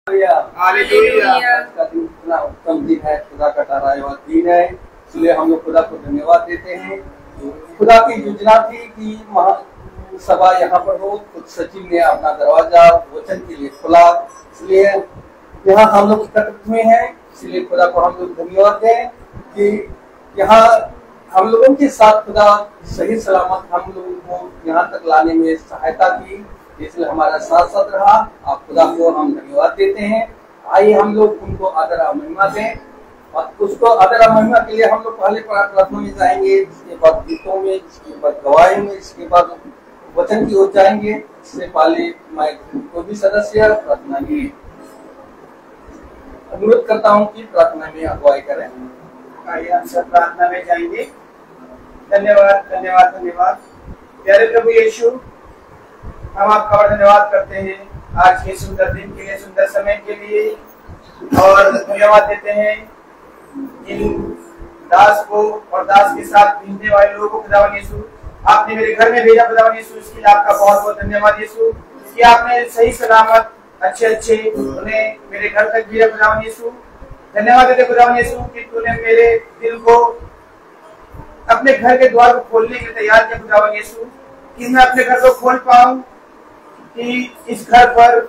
Hallelujah. आज का दिन इतना उत्तम दिन है, खुदा का ठहराया हुआ दिन है, इसलिए हम लोग खुदा को धन्यवाद देते हैं। खुदा की योजना थी कि महासभा यहाँ पर हो, तो सचिव ने अपना दरवाजा वचन के लिए खोला, इसलिए यहाँ हम लोग एकत्रित हुए हैं। इसलिए खुदा को हम लोग धन्यवाद दें कि यहाँ हम लोगों के साथ खुदा सही सलामत हम लोगों को यहाँ तक लाने में सहायता की, इसलिए हमारा साथ साथ रहा। आप खुदा को हम धन्यवाद देते हैं। आइए हम लोग उनको आदर और महिमा दें, और उसको आदर और महिमा के लिए हम लोग पहले प्रार्थना में जाएंगे, इसके बाद गीतों में, इसके बाद गवाही में, इसके बाद वचन की ओर जाएंगे। इससे पहले मैं को भी सदस्य प्रार्थना की अनुरोध करता हूँ कि प्रार्थना में अगुवाई करें। आइए हम सब प्रार्थना में जाएंगे। धन्यवाद धन्यवाद धन्यवाद प्यारे प्रभु यीशु, हम आपका धन्यवाद करते हैं आज के सुंदर दिन के लिए, सुंदर समय के लिए, और धन्यवाद देते हैं इन दास को और दास के साथ भेजने वाले लोगों को। खुदावन यीशु, आपने मेरे घर में भेजा खुदावन यीशु, इसके लिए आपका बहुत बहुत धन्यवाद यीशु कि आपने सही सलामत अच्छे उन्हें मेरे घर तक भेजा खुदावन यीशु। धन्यवाद देते खुदावन यीशु कि तूने मेरे दिल को अपने घर के द्वार को खोलने के लिए तैयार किया खुदावन यीशु, कि मैं अपने घर को खोल पाऊं, कि इस घर पर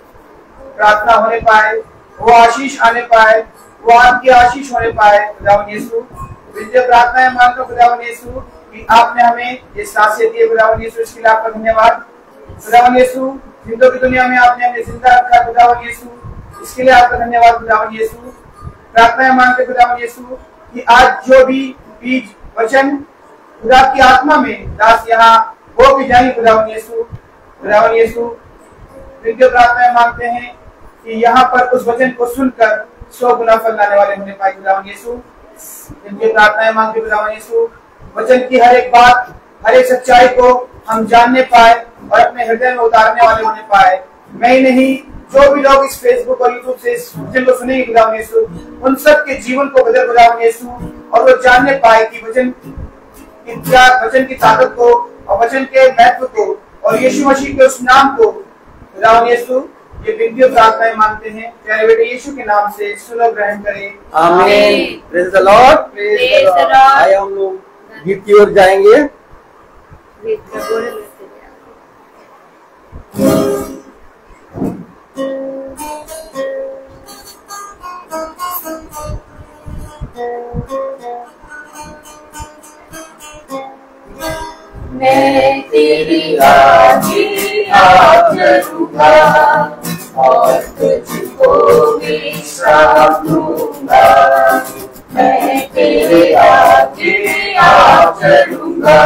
प्रार्थना होने पाए, वो आशीष आने पाए, वो आपकी आशीष होने पाए खुदावन यीशु। विजय प्रार्थना है मांगता खुदावन यीशु कि आपने हमें ये सांसें दी खुदावन यीशु, इसके लिए आपका धन्यवाद खुदावन यीशु। जिंदों की दुनिया में आपने हमें जिंदा रखा खुदावन यीशु, इसके लिए आपका धन्यवाद खुदावन यीशु। प्रार्थना मांगते खुदावन यीशु कि आज जो भी बीज वचन खुदा की आत्मा में दास यहाँ वो भी जाए खुदावन यीशु। खुदावन यीशु, विद्या प्रार्थना मांगते हैं कि यहाँ पर उस वचन को सुनकर 100 गुना फल लाने वाले होने पाए खुदावन यीशु। विद्या प्रार्थना मांगते खुदावन यीशु, वचन की हर एक बात, हर एक सच्चाई को हम जानने पाए और अपने हृदय में उतारने वाले होने पाए। मैं ही नहीं, जो भी लोग इस फेसबुक और यूट्यूब से इस वचन को सुनेंगे खुदावन यीशु, उन सब के जीवन को बदल खुदावन यीशु, और वो जानने पाए कि वचन की ताकत को और वचन के महत्व को और यीशु मसीह के उस नाम को खुदावन यीशु, ये विनती और प्रार्थनाएं मांगते हैं प्यारे बेटे यीशु के नाम से, सुनो ग्रहण करें। आमीन। Praise the Lord, praise the Lord. आइए हम लोग गीत की ओर जाएंगे। मैं तेरी आजी करूँगा और तुझको विश्राम दूंगा। मैं तेरे आजी करूँगा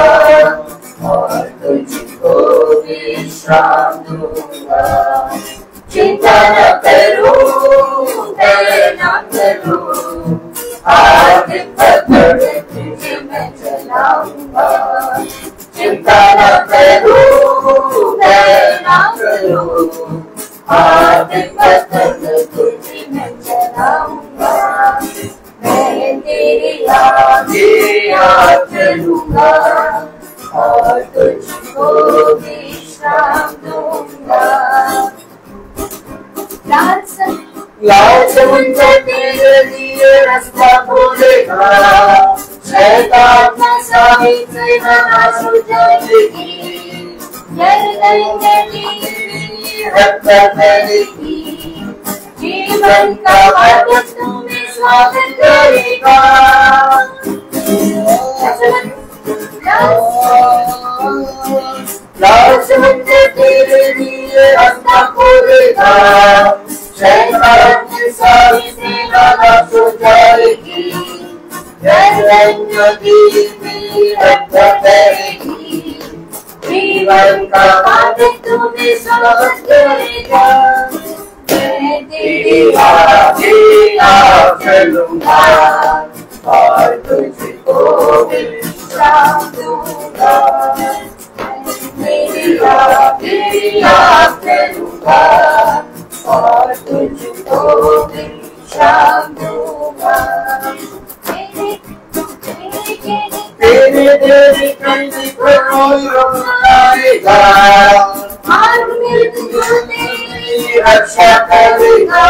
और तुझको विश्राम दूंगा। चिंता न करूँ, डर न करूँ, हाथ पकड़ तुझे मैं चलाऊंगा। चिंता न करूँ, डर न करूँ, हाथ पकड़ तुझे मैं चलाऊंगा। मैं तेरी आज्ञा चलूंगा और तुझको विश्राम दूंगा। लाल समुद्र तेरे लिए रास्ता खोलेगा, शैतान का साहिब से नाश हो जाएगी। हत्या करेगी, जीवन का मार्ग तुम्हें स्वागत करेगा। लाल समुद्र तेरे लिए रास्ता खोलेगा, शैतान की सारी सेना नाश हो जाएगी। नदी भी हत्या करेगी, जीवन का मार्ग तुम्हें स्वागत करेगा। मैं तेरी आज्ञा चलूंगा और तुझको विश्राम दूंगा। तेरी आज्ञा चलूंगा और तुझको विश्राम दूंगा। तेरे तेरी कंधी पर कोई रोक लाएगा, मार्ग में तुझे तेरी रक्षा करेगा।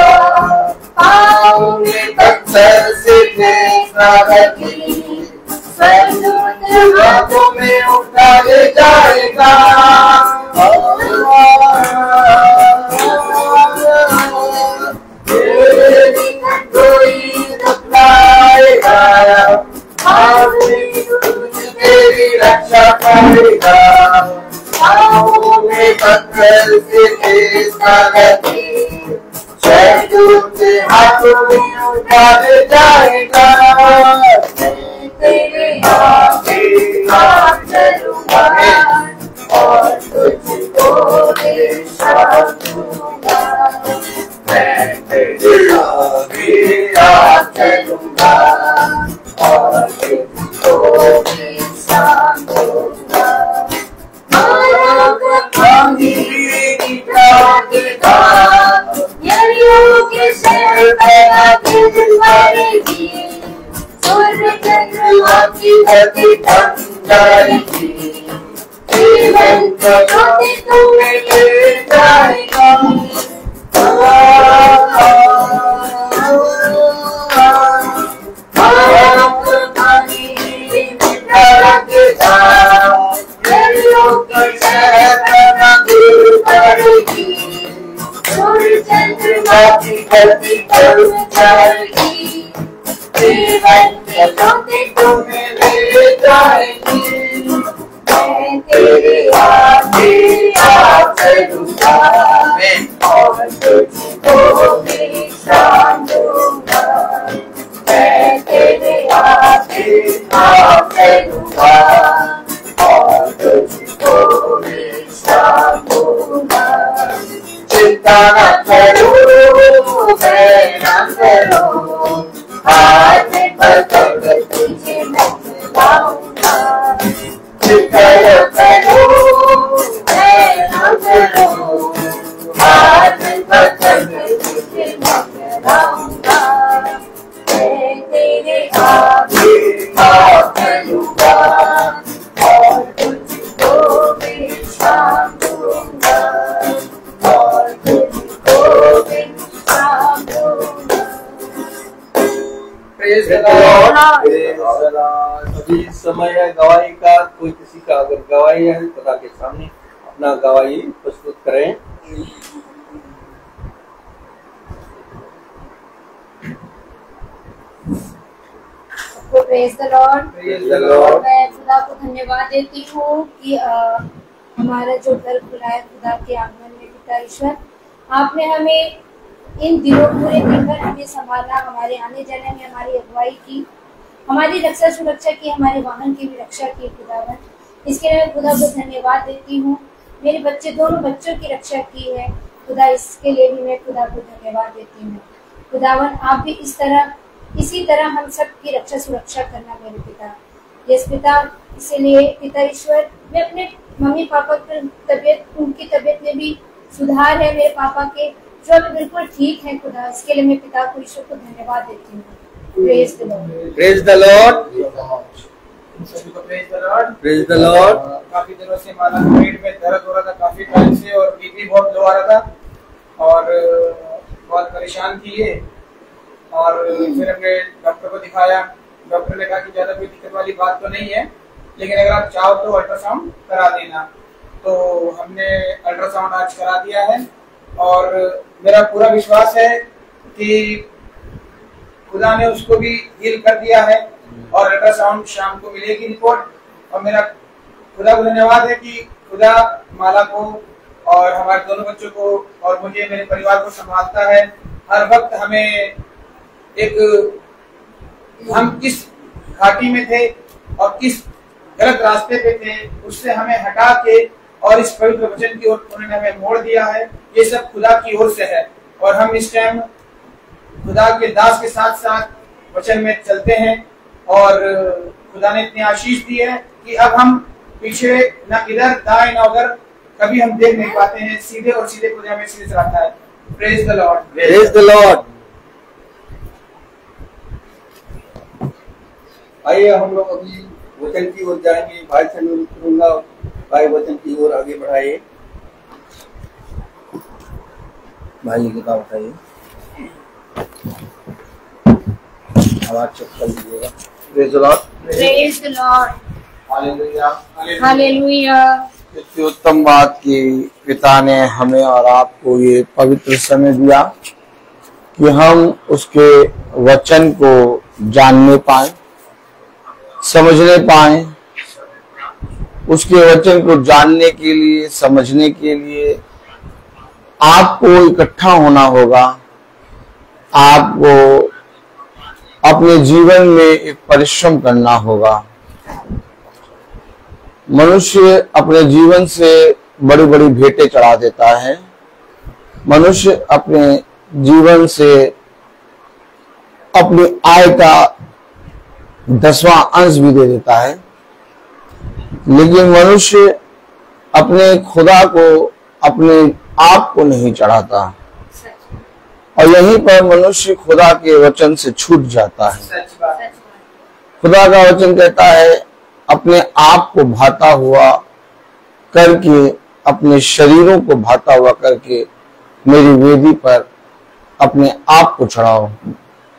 पाँव में पत्थर से ठेसा लगी, स्वर्गदूत हाथों में उठा ले जाएगा। कोई बतलाएगा, तेरी रक्षा करेगा। पाँव में पत्थर से ठेसा लगी, स्वर्गदूत हाथों में उठा ले जाएगा। मैं तेरे आगे हाथ चलूंगा और तुझको निशान दूंगा। मैं तेरे आगे हाथ चलूंगा और तुझको निशान दूंगा। के शहर पड़ेगी, सूर्य चंद्रमा की धरती थम जाएगी, जीवन की ज्योति तुम्हें ले जाएगी। सूर्य चंद्रमा की धरती थम जाएगी, जीवन की ज्योति तुम्हें ले जाएगी। मैं तेरे आगे हाथ चलूंगा और तुझको निशान दूंगा। मैं तेरे आगे हाथ चलूंगा और तुझको निशान दूंगा। चिंता न करो, मैं न करो, हाथ पकड़ तुझे मैं चलाऊंगा। चिंता न करो, मैं न करो, हाथ पकड़ तुझे मैं चलाऊंगा। मैं तेरे आगे हाथ चलूंगा और तुझको निशान दूंगा और तुझको निशान दूंगा। Praise the Lord. अभी समय है गवाही का। कोई किसी का अगर गवाही है खुदा के सामने अपना गवाही प्रस्तुत करें। Praise the Lord. Praise the Lord. मैं खुदा को धन्यवाद देती हूँ कि हमारा जो घर खुला है खुदा के आंगन में। पिता ईश्वर, आपने हमें इन दिनों पूरे दिन भर हमें संभाला, हमारे आने जाने में हमारी अगुवाई की, हमारी रक्षा सुरक्षा की, हमारे वाहन की भी रक्षा की खुदावन। इसके लिए मैं खुदा को धन्यवाद देती हूँ। मेरे बच्चे दोनों बच्चों की रक्षा की है खुदा, इसके लिए भी मैं खुदा को धन्यवाद देती हूँ। खुदावन आप भी इसी तरह हम सब की रक्षा सुरक्षा करना मेरे पिता। यस पिता, इसलिए पिता ईश्वर मैं अपने मम्मी पापा की तबीयत, उनकी तबीयत में भी सुधार है मेरे पापा के, जो अभी बिल्कुल ठीक है खुदा। इसके लिए मैं पिता को ईश्वर को धन्यवाद देती हूँ। Praise the Lord. Praise the Lord. सभी को praise the Lord. Praise the Lord. काफी दिनों से माला पेट में दर्द हो रहा था, काफी टाइम से, और बीपी बहुत लो आ रहा था और बहुत परेशान थी ये। और फिर हमने डॉक्टर को दिखाया। डॉक्टर ने कहा कि ज्यादा कोई दिक्कत वाली बात तो नहीं है, लेकिन अगर आप चाहो तो अल्ट्रासाउंड करा देना। तो हमने अल्ट्रासाउंड आज करा दिया है और मेरा पूरा विश्वास है कि खुदा ने उसको भी हील कर दिया है और अल्ट्रासाउंड शाम को मिलेगी रिपोर्ट। और मेरा खुदा को धन्यवाद है कि खुदा माला को और हमारे दोनों बच्चों को और मुझे, मेरे परिवार को संभालता है। हर वक्त हमें हम किस घाटी में थे और किस गलत रास्ते पे थे, उससे हमें हटा के और इस पवित्र वचन की ओर उन्होंने हमें मोड़ दिया है। ये सब खुदा की ओर से है और हम इस टाइम खुदा के दास के साथ साथ वचन में चलते हैं और खुदा ने इतनी आशीष दी है कि अब हम पीछे न इधर दाएं न उधर कभी हम देख नहीं पाते हैं। सीधे और सीधे खुदा हमें सीधे चलाता है। Praise the Lord. Praise the Lord. आइए हम लोग अभी वचन की ओर जाएंगे। भाई से अनुरोध करूंगा, भाई वचन की ओर आगे बढ़ाइए। भाई की किताब उठाइए। आवाज चेक कर लीजिएगा। Praise the Lord. Praise the Lord. Hallelujah. Hallelujah. इतनी उत्तम बात की पिता ने हमें और आपको ये पवित्र समय दिया कि हम उसके वचन को जानने पाए, समझने पाए। उसके वचन को जानने के लिए, समझने के लिए आपको इकट्ठा होना होगा। आपको अपने जीवन में एक परिश्रम करना होगा। मनुष्य अपने जीवन से बड़ी बड़ी भेंटें चढ़ा देता है। मनुष्य अपने जीवन से अपनी आय का 10वां अंश भी दे देता है, लेकिन मनुष्य अपने खुदा को, अपने आप को नहीं चढ़ाता, और यहीं पर मनुष्य खुदा के वचन से छूट जाता है। खुदा का वचन कहता है, अपने आप को भाता हुआ करके, अपने शरीरों को भाता हुआ करके मेरी वेदी पर अपने आप को चढ़ाओ,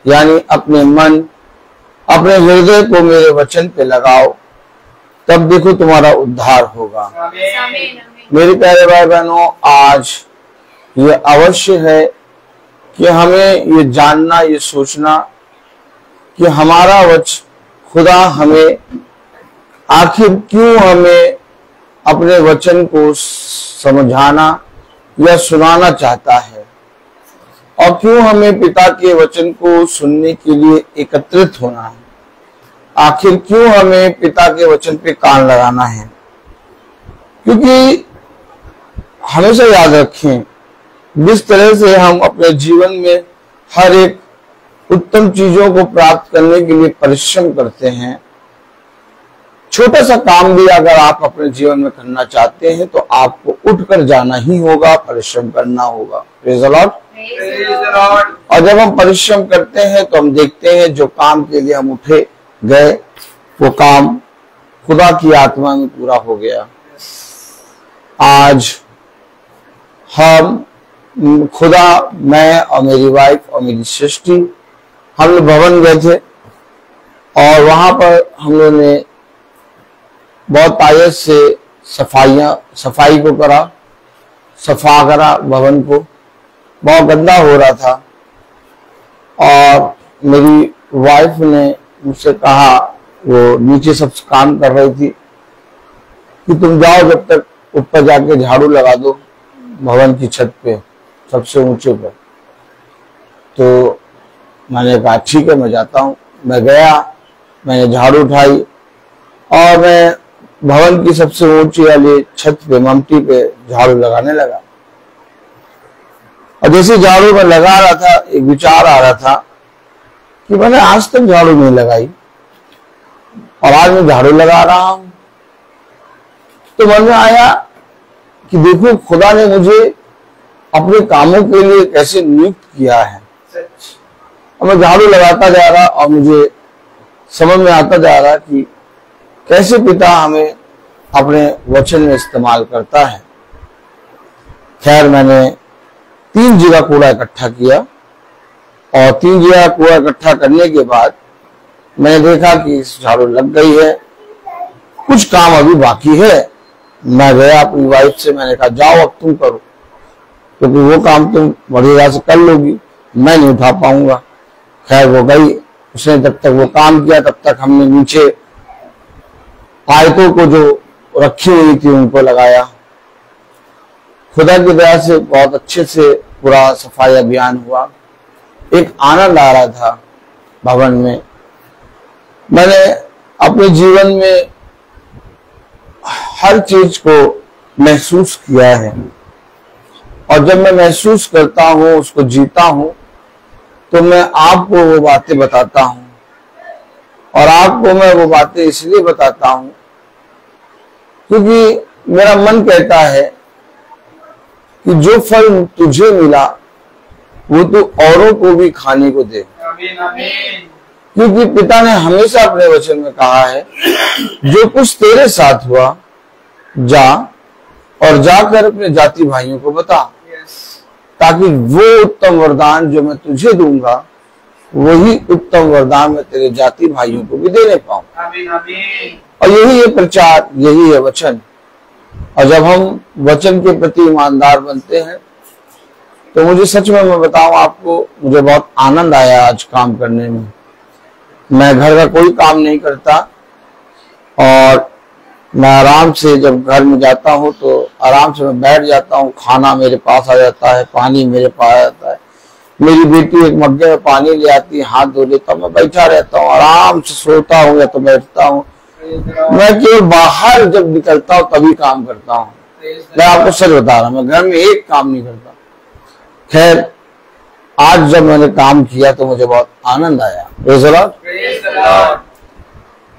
यानी अपने मन, अपने हृदय को मेरे वचन पे लगाओ, तब देखो तुम्हारा उद्धार होगा। मेरे प्यारे भाई बहनों, आज ये अवश्य है कि हमें ये जानना, ये सोचना कि हमारा खुदा हमें आखिर क्यों हमें अपने वचन को समझाना या सुनाना चाहता है, और क्यों हमें पिता के वचन को सुनने के लिए एकत्रित होना है। आखिर क्यों हमें पिता के वचन पे कान लगाना है, क्योंकि हमेशा याद रखें, जिस तरह से हम अपने जीवन में हर एक उत्तम चीजों को प्राप्त करने के लिए परिश्रम करते हैं, छोटा सा काम भी अगर आप अपने जीवन में करना चाहते हैं तो आपको उठकर जाना ही होगा, परिश्रम करना होगा। Praise the Lord. और जब हम परिश्रम करते हैं तो हम देखते हैं जो काम के लिए हम उठे गए वो काम खुदा की आत्मा में पूरा हो गया। आज हम खुदा, मैं और मेरी वाइफ और मेरी सृष्टि, हम लोग भवन गए थे और वहां पर हम लोगों ने बहुत आयत से सफाई को करा, सफा करा भवन को। बहुत गंदा हो रहा था और मेरी वाइफ ने मुझसे कहा, वो नीचे सब काम कर रही थी, कि तुम जाओ जब तक ऊपर जाके झाड़ू लगा दो भवन की छत पे, सबसे ऊंचे पर। तो मैंने कहा ठीक है, मैं जाता हूँ। मैं गया, मैंने झाड़ू उठाई और मैं भवन की सबसे ऊंची वाली छत पे, ममटी पे झाड़ू लगाने लगा। और जैसे झाड़ू में लगा रहा था, एक विचार आ रहा था कि मैंने आज तक झाड़ू नहीं लगाई और आज मैं झाड़ू लगा रहा हूं। तो मन में आया कि देखो खुदा ने मुझे अपने कामों के लिए कैसे नियुक्त किया है। और मैं झाड़ू लगाता जा रहा और मुझे समझ में आता जा रहा कि कैसे पिता हमें अपने वचन में इस्तेमाल करता है। खैर, मैंने 3 जगह कूड़ा इकट्ठा किया और 3 जगह कूड़ा इकट्ठा करने के बाद मैंने देखा कि झाड़ू लग गई है, कुछ काम अभी बाकी है। मैं गया अपनी वाइफ से, मैंने कहा जाओ अब तुम करो, क्योंकि वो काम तुम बढ़िया से कर लोगी, मैं नहीं उठा पाऊंगा। खैर वो गई, उसने जब तक वो काम किया तब तक हमने नीचे आयतों को जो रखी हुई थी उनको लगाया। खुदा की दया से बहुत अच्छे से पूरा सफाई अभियान हुआ। एक आनंद आ रहा था भवन में। मैंने अपने जीवन में हर चीज को महसूस किया है, और जब मैं महसूस करता हूं, उसको जीता हूं, तो मैं आपको वो बातें बताता हूं। और आपको मैं वो बातें इसलिए बताता हूं क्योंकि मेरा मन कहता है कि जो फल तुझे मिला वो तू औरों को भी खाने को दे। क्योंकि पिता ने हमेशा अपने वचन में कहा है, जो कुछ तेरे साथ हुआ जा और जाकर अपने जाति भाइयों को बता, ताकि वो उत्तम वरदान जो मैं तुझे दूंगा वही उत्तम वरदान मैं तेरे जाति भाइयों को भी देने पाऊं। आमीन आमीन। और यही है प्रचार, यही है वचन। और जब हम वचन के प्रति ईमानदार बनते हैं तो मुझे सच में मैं बताऊं आपको, मुझे बहुत आनंद आया आज काम करने में। मैं घर का कोई काम नहीं करता और मैं आराम से जब घर में जाता हूं तो आराम से मैं बैठ जाता हूं, खाना मेरे पास आ जाता है, पानी मेरे पास आ जाता है, मेरी बेटी एक मग्गे में पानी ले आती है, हाथ धो लेता हूं, मैं बैठा रहता हूं, आराम से सोता हूं या तो बैठता हूं। मैं केवल बाहर जब निकलता हूं तभी काम करता हूं। मैं आपको सच बता रहा हूं, मैं घर में एक काम नहीं करता। खैर आज जब मैंने काम किया तो मुझे बहुत आनंद आया। Praise the Lord.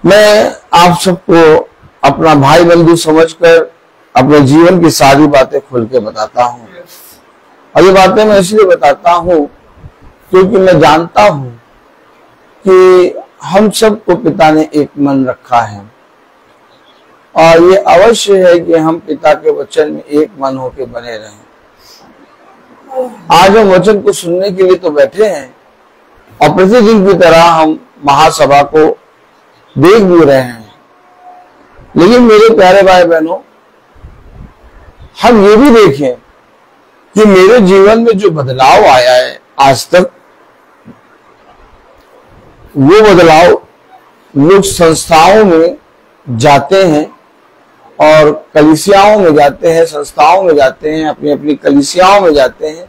मैं आप सबको अपना भाई बंधु समझकर अपने जीवन की सारी बातें खुल के बताता हूँ। और ये बातें मैं इसलिए बताता हूँ क्योंकि मैं जानता हूँ कि हम सबको पिता ने एक मन रखा है और ये अवश्य है कि हम पिता के वचन में एक मन होकर बने रहें। आज हम वचन को सुनने के लिए तो बैठे हैं और प्रतिदिन की तरह हम महासभा को देख भी रहे हैं, लेकिन मेरे प्यारे भाई बहनों, हम ये भी देखें कि मेरे जीवन में जो बदलाव आया है आज तक, वो बदलाव लोग संस्थाओं में जाते हैं और कलीसियाओं में जाते हैं, संस्थाओं में जाते हैं, अपनी अपनी कलीसियाओं में जाते हैं,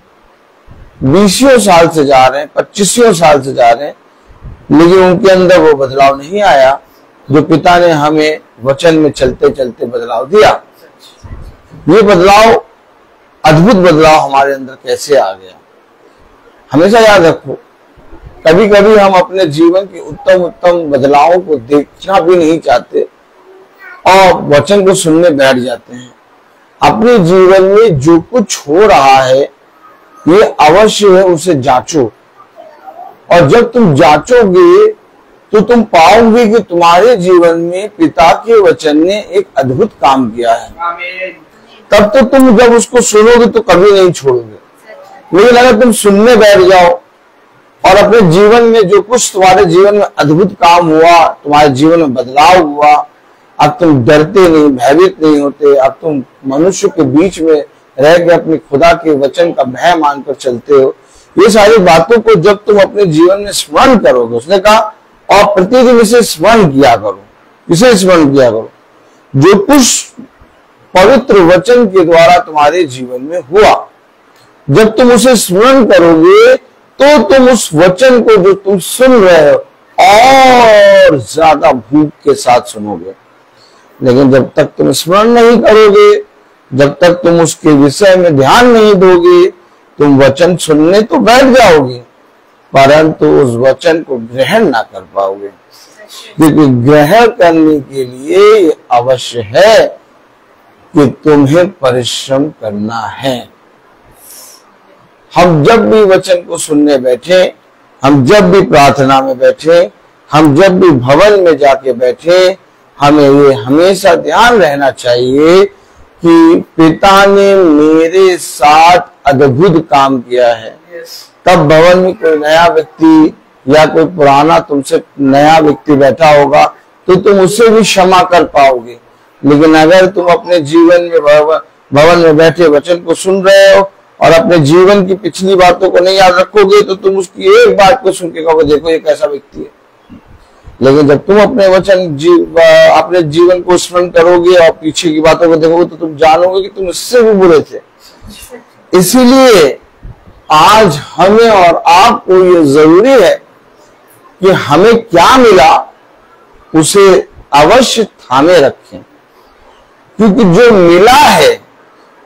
20 साल से जा रहे हैं, 25 साल से जा रहे हैं, लेकिन उनके अंदर वो बदलाव नहीं आया जो पिता ने हमें वचन में चलते चलते बदलाव दिया। ये बदलाव, अद्भुत बदलाव हमारे अंदर कैसे आ गया। हमेशा याद रखो, कभी कभी हम अपने जीवन के उत्तम उत्तम बदलावों को देखना भी नहीं चाहते और वचन को सुनने बैठ जाते हैं। अपने जीवन में जो कुछ हो रहा है ये अवश्य है, उसे जांचो। और जब तुम जांचोगे तो तुम पाओगे कि तुम्हारे जीवन में पिता के वचन ने एक अद्भुत काम किया है। आमीन। तब तो तुम जब उसको सुनोगे तो कभी नहीं छोड़ोगे। लेकिन अगर तुम सुनने बैठ जाओ और अपने जीवन में जो कुछ तुम्हारे जीवन में अद्भुत काम हुआ, तुम्हारे जीवन में बदलाव हुआ, अब तुम डरते नहीं, भयभीत नहीं होते, अब तुम मनुष्य के बीच में रह के अपने खुदा के वचन का भय मानकर चलते हो। ये सारी बातों को जब तुम अपने जीवन में स्मरण करोगे, उसने कहा और प्रतिदिन इसे स्मरण किया करो, इसे स्मरण किया करो। जो कुछ पवित्र वचन के द्वारा तुम्हारे जीवन में हुआ, जब तुम उसे स्मरण करोगे तो तुम उस वचन को जो तुम सुन रहे हो और ज्यादा भूख के साथ सुनोगे। लेकिन जब तक तुम स्मरण नहीं करोगे, जब तक तुम उसके विषय में ध्यान नहीं दोगे, तुम वचन सुनने तो बैठ जाओगे परंतु उस वचन को ग्रहण ना कर पाओगे। क्योंकि ग्रहण करने के लिए अवश्य है कि तुम्हें परिश्रम करना है। हम जब भी वचन को सुनने बैठे, हम जब भी प्रार्थना में बैठे, हम जब भी भवन में जाके बैठे, हमें ये हमेशा ध्यान रहना चाहिए कि पिता ने मेरे साथ अद्भुत काम किया है। तब भवन में कोई नया व्यक्ति या कोई पुराना तुमसे नया व्यक्ति बैठा होगा तो तुम उसे भी क्षमा कर पाओगे। लेकिन अगर तुम अपने जीवन में भवन में बैठे वचन को सुन रहे हो और अपने जीवन की पिछली बातों को नहीं याद रखोगे तो तुम उसकी एक बात को सुन के कहोगे देखो ये कैसा व्यक्ति है। लेकिन जब तुम अपने अपने जीवन को स्मरण करोगे और पीछे की बातों को देखोगे तो तुम जानोगे कि तुम इससे भी बुरे थे। इसीलिए आज हमें और आपको ये जरूरी है कि हमें क्या मिला उसे अवश्य थामे रखें, क्योंकि जो मिला है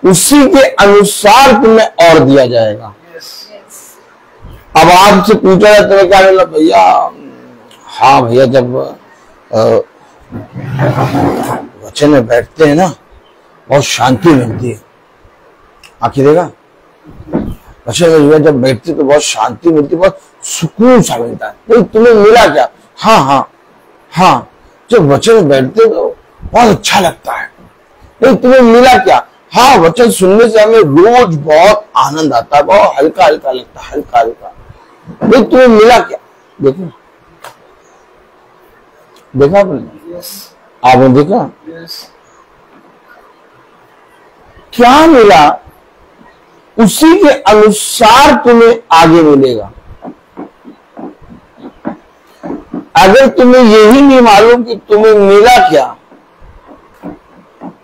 उसी के अनुसार तुम्हें और दिया जाएगा। अब आपसे पूछा जाए तुम्हें क्या मिला? भैया हाँ भैया, जब वचन में बैठते हैं ना बहुत शांति मिलती है। आखिर देगा वचन में जब बैठते तो बहुत शांति मिलती है, बहुत सुकून सा मिलता है। तो तुम्हें मिला क्या? हाँ हाँ हाँ, जब वचन में बैठते तो बहुत अच्छा लगता है। नहीं तुम्हें मिला क्या? हाँ, वचन सुनने से हमें रोज बहुत आनंद आता है, बहुत हल्का हल्का लगता है, हल्का हल्का। नहीं तुम्हें मिला क्या? देखो, देखा आपने? यस आपने देखा यस क्या मिला, उसी के अनुसार तुम्हें आगे मिलेगा। अगर तुम्हें यही नहीं मालूम कि तुम्हें मिला क्या,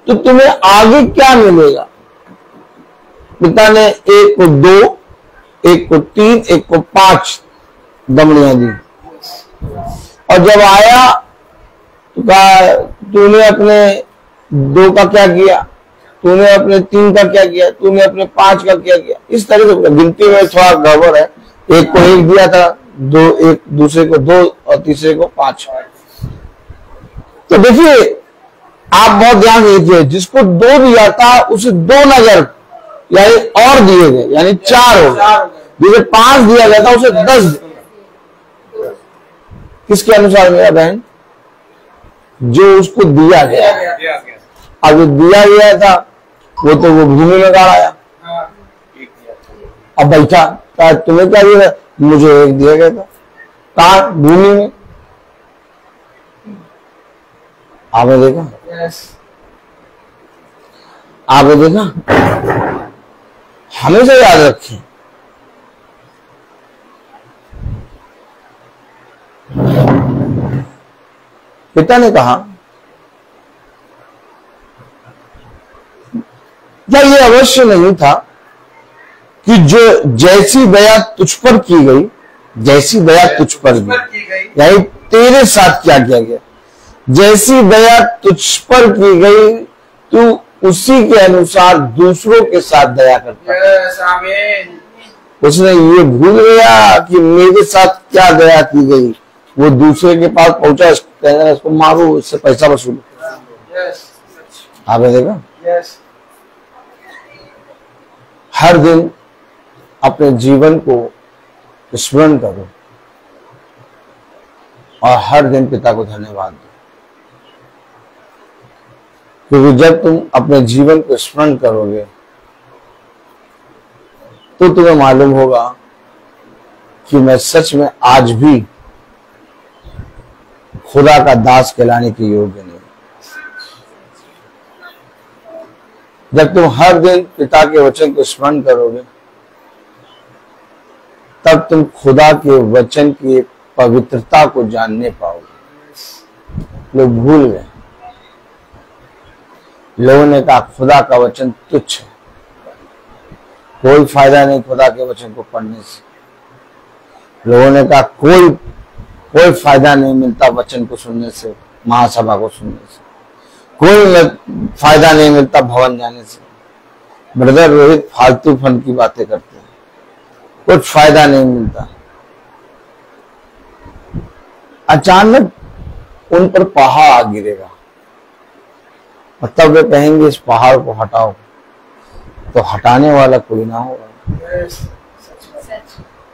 तो तुम्हें आगे क्या मिलेगा। पिता ने एक को 2, एक को 3, एक को 5 दमड़ियां दी, और जब आया तो कहा तूने अपने 2 का क्या किया, तूने अपने 3 का क्या किया, तूने अपने 5 का क्या किया। इस तरह से गिनती में थोड़ा गड़बड़ है। एक को 1 दिया था, एक दूसरे को 2 और तीसरे को 5। तो देखिए, आप बहुत ध्यान दीजिए, जिसको 2 दिया था उसे 2 नजर यानी और दिए गए, यानी 4 हो गए। जिसे 5 दिया गया था उसे 10। किसके अनुसार मेरा बहन? जो उसको दिया गया। अब जो दिया गया था वो तो वो भूमि में गाड़ आया। अब बैठा, कहा तुम्हें क्या दिया? मुझे 1 दिया गया था। कहा? भूमि में। आपने देखा? आपने देखा? हमेशा याद रखें, पिता ने कहा क्या ये अवश्य नहीं था कि जो जैसी दया तुझ पर की गई, जैसी दया तुझ पर की गई, यानी तेरे साथ क्या किया गया, जैसी दया तुझ पर की गई तू उसी के अनुसार दूसरों के साथ दया करता है। उसने ये भूल गया कि मेरे साथ क्या दया की गई। वो दूसरे के पास पहुंचा, कहना इसको मारो, इससे पैसा वसूलो। आपने देखा? हर दिन अपने जीवन को स्मरण करो और हर दिन पिता को धन्यवाद दो, क्योंकि जब तुम अपने जीवन को स्मरण करोगे तो तुम्हें मालूम होगा कि मैं सच में आज भी खुदा का दास कहलाने के योग्य नहीं। जब तुम हर दिन पिता के वचन को स्मरण करोगे तब तुम खुदा के वचन की पवित्रता को जानने पाओगे। लोग भूल गए, लोगों ने कहा खुदा का वचन तुच्छ है, कोई फायदा नहीं खुदा के वचन को पढ़ने से। लोगों ने कहा कोई फायदा नहीं मिलता वचन को सुनने से, महासभा को सुनने से, कोई फायदा नहीं मिलता भवन जाने से। ब्रदर रोहित फालतू फन की बातें करते हैं, कुछ फायदा नहीं मिलता। अचानक उन पर पहाड़ गिरेगा और तब वे कहेंगे इस पहाड़ को हटाओ, तो हटाने वाला कोई ना होगा।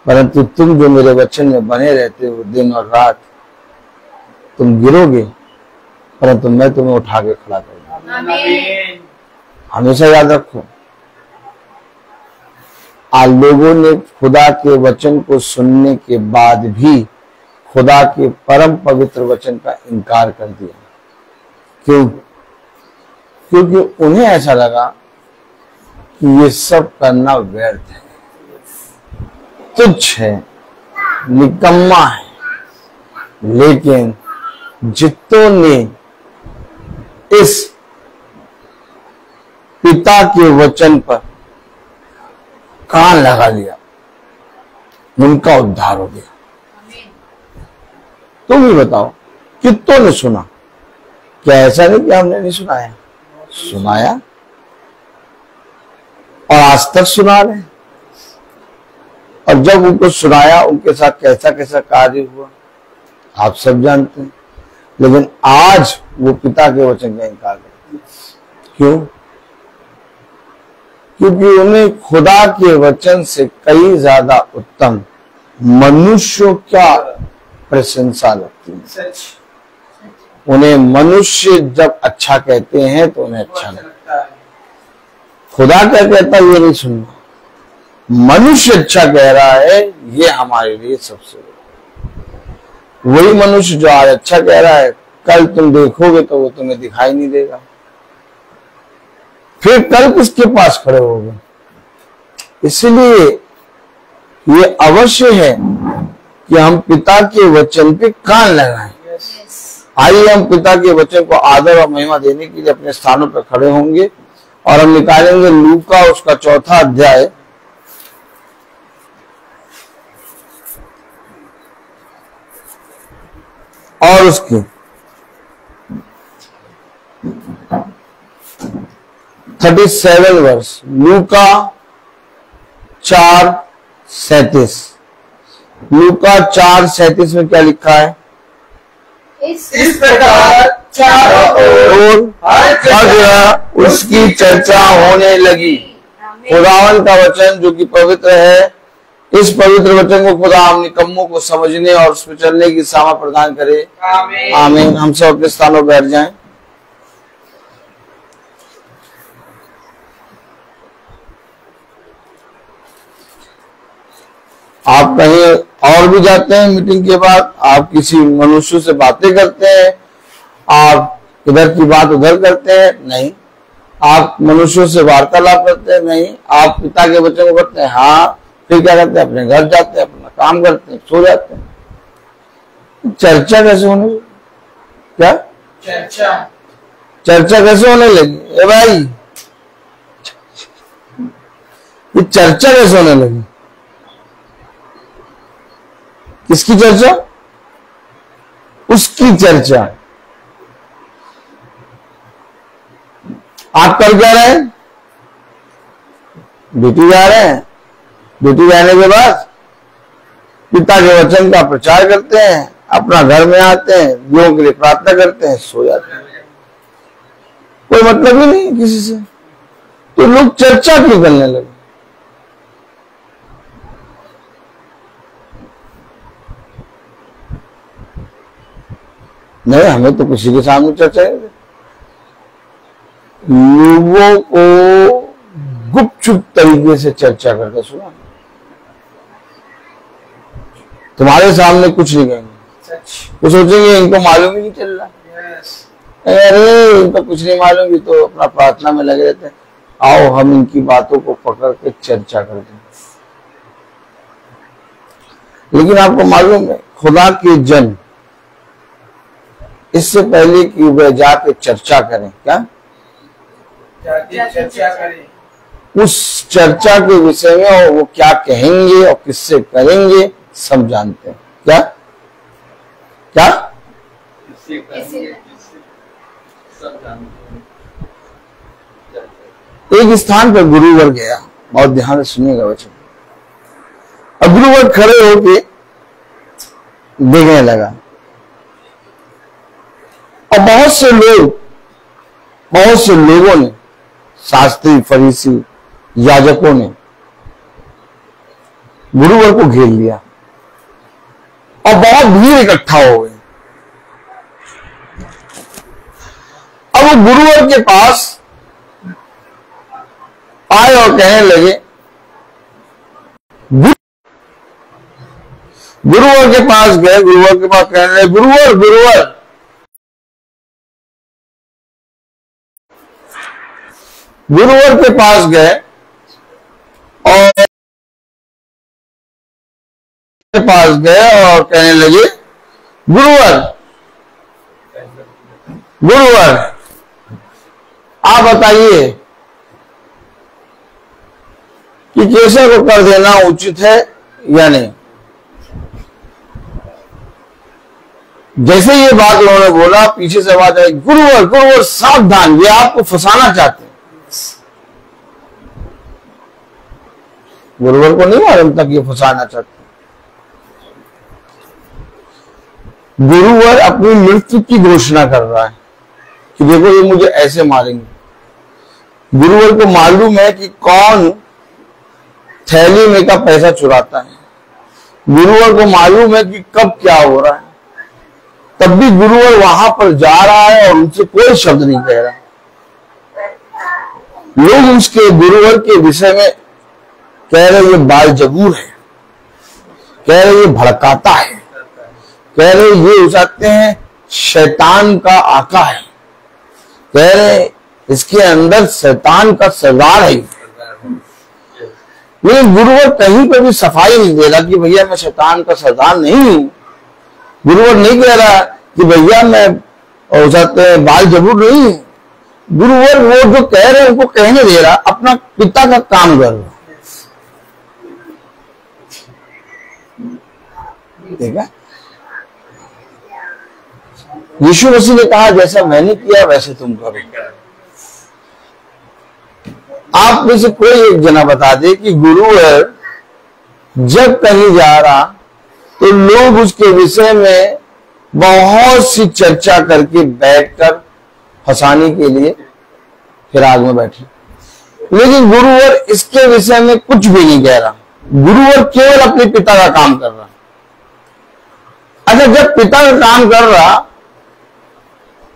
परंतु तुम जो मेरे वचन में बने रहते हो दिन और रात, तुम गिरोगे परंतु मैं तुम्हें उठा के खड़ा करूंगा। हमेशा याद रखो, आज लोगों ने खुदा के वचन को सुनने के बाद भी खुदा के परम पवित्र वचन का इनकार कर दिया। क्यों? क्योंकि उन्हें ऐसा लगा कि ये सब करना व्यर्थ है, तुच्छ है, निकम्मा है। लेकिन जितनों ने इस पिता के वचन पर कान लगा लिया उनका उद्धार हो गया। तुम ही बताओ कितनों ने सुना? क्या ऐसा नहीं कि हमने नहीं सुनाया? सुनाया और आज तक सुना रहे। और जब उनको सुनाया उनके साथ कैसा कैसा कार्य हुआ आप सब जानते हैं। लेकिन आज वो पिता के वचन का इनकार करते हैं। क्यों? क्योंकि उन्हें खुदा के वचन से कई ज्यादा उत्तम मनुष्यों का प्रशंसा लगती है। उन्हें मनुष्य जब अच्छा कहते हैं तो उन्हें अच्छा लगता है। खुदा क्या कहता है ये नहीं सुनना, मनुष्य अच्छा कह रहा है ये हमारे लिए सबसे बड़ा। वही मनुष्य जो आज अच्छा कह रहा है, कल तुम देखोगे तो वो तुम्हें दिखाई नहीं देगा। फिर कल किसके पास खड़े होगे? इसलिए ये अवश्य है कि हम पिता के वचन पे कान लगाएं। आइए हम पिता के वचन को आदर और महिमा देने के लिए अपने स्थानों पर खड़े होंगे और हम निकालेंगे लूका उसका 4 अध्याय और उसके 37 वर्ष। लूका 4:37। लूका 4:37 में क्या लिखा है? इस प्रकार चारों ओर हर जगह उसकी चर्चा होने लगी। खुदावन का वचन जो कि पवित्र है, इस पवित्र वचन को खुदा हम निकम्मों को समझने और उस पर चलने की सामर्थ प्रदान करे। आमीन। हम सब अपने स्थानों पर बैठ जाएं। आप कहीं और भी जाते हैं मीटिंग के बाद, आप किसी मनुष्य से बातें करते हैं, आप इधर की बात उधर करते हैं? नहीं। आप मनुष्यों से वार्तालाप करते हैं? नहीं। आप पिता के वचन को करते हैं? हाँ। फिर क्या करते हैं? अपने घर जाते हैं, अपना काम करते हैं, सो जाते हैं। चर्चा कैसे होने लगी? क्या चर्चा कैसे होने लगी? ए भाई, ये चर्चा कैसे होने लगी? किसकी चर्चा? उसकी चर्चा। आप कर क्या रहे हैं? ड्यूटी जा रहे हैं। ड्यूटी जाने के बाद पिता के वचन का प्रचार करते हैं, अपना घर में आते हैं, लोगों के लिए प्रार्थना करते हैं, सो जाते हैं। कोई मतलब ही नहीं किसी से। तो लोग चर्चा क्यों करने लगे? नहीं, हमें तो किसी के सामने चर्चा है। लोगों को गुपचुप तरीके से चर्चा करके सुना। तुम्हारे सामने कुछ नहीं कहेंगे, वो सोचेंगे इनको मालूम ही नहीं चल रहा। अरे इनको कुछ नहीं मालूम, ये तो अपना प्रार्थना में लगे रहते हैं। आओ हम इनकी बातों को पकड़ के चर्चा करते हैं। लेकिन आपको मालूम है, खुदा के जन इससे पहले कि वह जाके चर्चा करें, क्या चर्चा करें, उस चर्चा के विषय में और वो क्या कहेंगे और किससे करेंगे सब जानते हैं। क्या क्या सब जानते हैं। एक स्थान पर गुरुवर गया, बहुत ध्यान से सुनिएगा वचन। अब गुरुवर खड़े होके देखने लगा और बहुत से लोगों ने, शास्त्री, फरीसी, याजकों ने गुरुवर को घेर लिया और बहुत भीड़ इकट्ठा हो गई। अब वो गुरुवर के पास आए और कहने लगे, गुरुवर के पास गए, गुरुवर के पास कहने लगे, गुरुवर गुरुवर गुरुवर के पास गए और कहने लगे, गुरुवर गुरुवर आप बताइए कि केसर को कर देना उचित है या नहीं। जैसे ये बात उन्होंने बोला, पीछे से आवाज आई, गुरुवर गुरुवर सावधान, ये आपको फंसाना चाहते हैं। गुरुवर को नहीं मालूम था कि ये फंसाना चाहते। गुरुवर अपनी मृत्यु की घोषणा कर रहा है कि देखो ये मुझे ऐसे मारेंगे। गुरुवर को मालूम है कि कौन थैली में का पैसा चुराता है। गुरुवर को मालूम है कि कब क्या हो रहा है। तब भी गुरुवर वहां पर जा रहा है और उनसे कोई शब्द नहीं कह रहा। लोग उसके गुरुवर के विषय में कह रहे ये बाल जबूर है, कह रहे ये भड़काता है, कह रहे ये हो सकते हैं शैतान का आका है, कह रहे इसके अंदर शैतान का सरदार है। लेकिन गुरुवर कहीं पर भी सफाई नहीं दे रहा कि भैया मैं शैतान का सरदार नहीं हूं। गुरुवर नहीं कह रहा कि भैया मैं हो सकते हैं बाल जरूर नहीं हूं। गुरुवर वो जो कह रहे हैं उनको कहने दे रहा, अपना पिता का काम कर रहा। देखा, यीशु मसीह ने कहा जैसा मैंने किया वैसे तुम करो। आप में से कोई एक जना बता दे कि गुरुवर जब कहीं जा रहा तो लोग उसके विषय में बहुत सी चर्चा करके बैठकर फंसाने के लिए फिराक में बैठे, लेकिन गुरुवर इसके विषय में कुछ भी नहीं कह रहा। गुरुवर केवल अपने पिता का काम कर रहा। अच्छा, जब पिता का काम कर रहा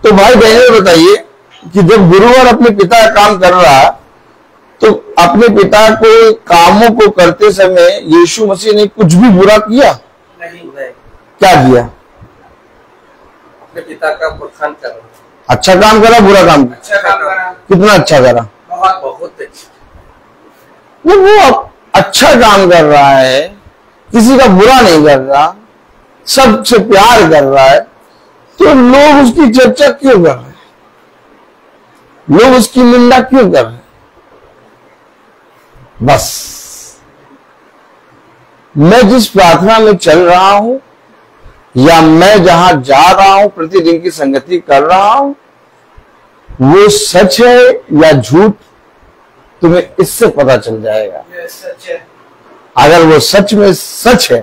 तो भाई बहनों बताइए कि जब गुरुवर अपने पिता का काम कर रहा तो अपने पिता को कामों को करते समय यीशु मसीह ने कुछ भी बुरा किया? नहीं। क्या किया? अपने पिता का बखान कर रहा। अच्छा काम करा, बुरा काम किया? अच्छा काम करा, कितना अच्छा करा? बहुत अच्छा। वो अच्छा काम कर रहा है, किसी का बुरा नहीं कर रहा, सबसे प्यार कर रहा है, तो लोग उसकी चर्चा क्यों कर रहे हैं? लोग उसकी निंदा क्यों कर रहे हैं? बस मैं जिस प्रार्थना में चल रहा हूं या मैं जहां जा रहा हूं, प्रतिदिन की संगति कर रहा हूं, वो सच है या झूठ, तुम्हें इससे पता चल जाएगा। ये सच है। अगर वो सच में सच है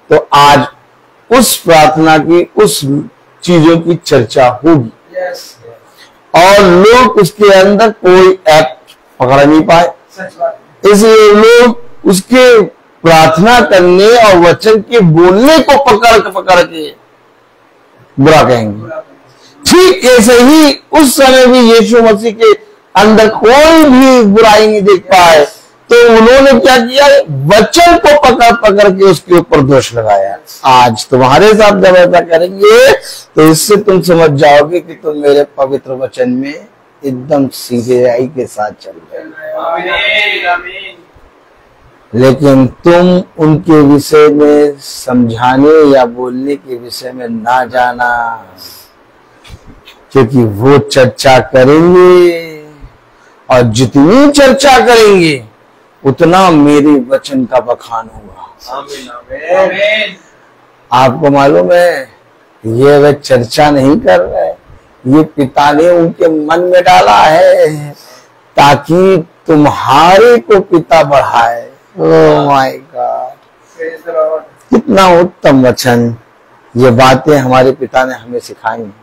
तो आज उस प्रार्थना की, उस चीजों की चर्चा होगी यस, और लोग उसके अंदर कोई एक्ट पकड़ नहीं पाए। सच बात। इसलिए लोग उसके प्रार्थना करने और वचन के बोलने को पकड़ के बुरा कहेंगे। ठीक ऐसे ही उस समय भी यीशु मसीह के अंदर कोई भी बुराई नहीं देख पाए, तो उन्होंने क्या किया? वचन को पकड़ के उसके ऊपर दोष लगाया। आज तुम्हारे साथ जब ऐसा करेंगे तो इससे तुम समझ जाओगे कि तुम मेरे पवित्र वचन में एकदम सीधेई के साथ चल रहे हो। लेकिन तुम उनके विषय में समझाने या बोलने के विषय में ना जाना, क्योंकि वो चर्चा करेंगे और जितनी चर्चा करेंगे उतना मेरे वचन का बखान होगा। आमीन। आपको मालूम है, ये वे चर्चा नहीं कर रहे, ये पिता ने उनके मन में डाला है ताकि तुम्हारे को पिता बढ़ाए। ओह माय गॉड, कितना उत्तम वचन! ये बातें हमारे पिता ने हमें सिखाई हैं।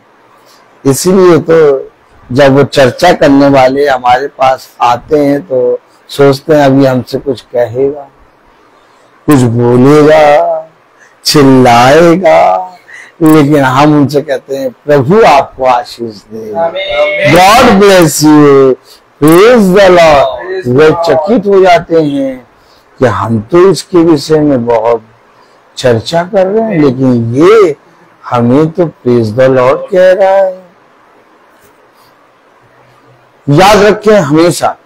इसीलिए तो जब वो चर्चा करने वाले हमारे पास आते हैं तो सोचते हैं अभी हमसे कुछ कहेगा, कुछ बोलेगा, चिल्लाएगा, लेकिन हम उनसे कहते हैं प्रभु आपको आशीष दे, God bless you, praise the Lord. वे चकित हो जाते हैं कि हम तो इसके विषय में बहुत चर्चा कर रहे हैं, लेकिन ये हमें तो प्रेज द लॉर्ड कह रहा है। याद रखें हमेशा,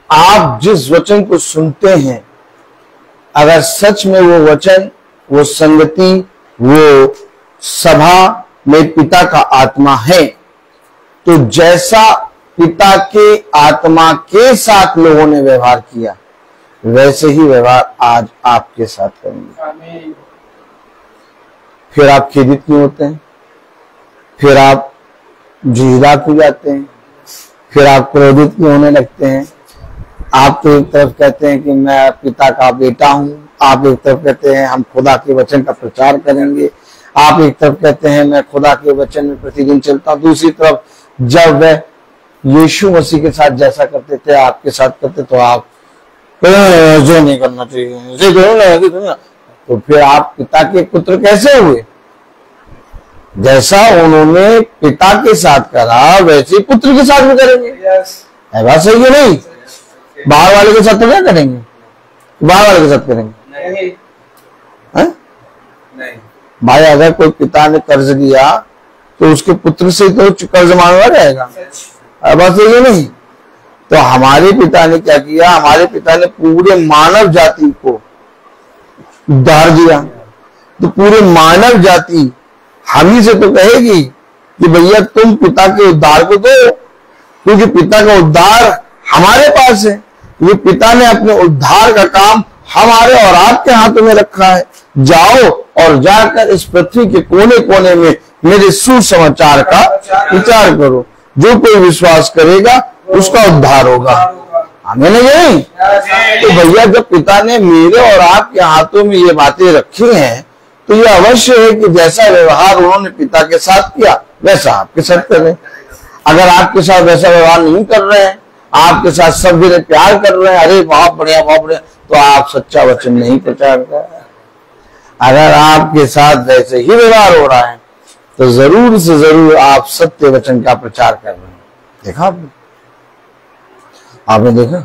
आप जिस वचन को सुनते हैं, अगर सच में वो वचन, वो संगति, वो सभा में पिता का आत्मा है, तो जैसा पिता के आत्मा के साथ लोगों ने व्यवहार किया वैसे ही व्यवहार आज आपके साथ करेंगे। फिर आप खेदित क्यों होते हैं? फिर आप झिझला क्यों जाते हैं? फिर आप क्रोधित क्यों होने लगते हैं? आप तो एक तरफ कहते हैं कि मैं पिता का बेटा हूं, आप एक तरफ कहते हैं हम खुदा के वचन का प्रचार करेंगे, आप एक तरफ कहते हैं मैं खुदा के वचन में प्रतिदिन चलता हूं, दूसरी तरफ जब वह यीशु मसीह के साथ जैसा करते थे आपके साथ करते तो आप जो नहीं करना चाहिए, तो फिर आप पिता के पुत्र कैसे हुए? जैसा उन्होंने पिता के साथ करा वैसे ही पुत्र के साथ भी करेंगे। है बात सही है नहीं? बाहर वाले के साथ तो क्या करेंगे? बाहर वाले के साथ करेंगे। भाई अगर कोई पिता ने कर्ज लिया तो उसके पुत्र से तो कर्ज मांगा रहेगा, बस ये नहीं। तो हमारे पिता ने क्या किया, हमारे पिता ने पूरे मानव जाति को उद्धार दिया। तो पूरे मानव जाति हम ही से तो कहेगी कि भैया तुम पिता के उद्धार को दो, क्योंकि पिता का उद्धार हमारे पास है। ये पिता ने अपने उद्धार का काम हमारे और आपके हाथों में रखा है। जाओ और जाकर इस पृथ्वी के कोने कोने में मेरे सुसमाचार का विचार करो। जो कोई विश्वास करेगा उसका उद्धार होगा। हमें नहीं। तो भैया जब पिता ने मेरे और आपके हाथों में ये बातें रखी हैं तो ये अवश्य है कि जैसा व्यवहार उन्होंने पिता के साथ किया वैसा आपके साथ करें। अगर आपके साथ वैसा व्यवहार नहीं कर रहे हैं, आपके साथ सब जने प्यार कर रहे हैं, अरे बहुत बढ़िया बहुत बढ़िया, तो आप सच्चा वचन नहीं प्रचार कर रहे। अगर आपके साथ वैसे ही व्यवहार हो रहा है तो जरूर से जरूर आप सत्य वचन का प्रचार कर रहे हैं। देखा आपने देखा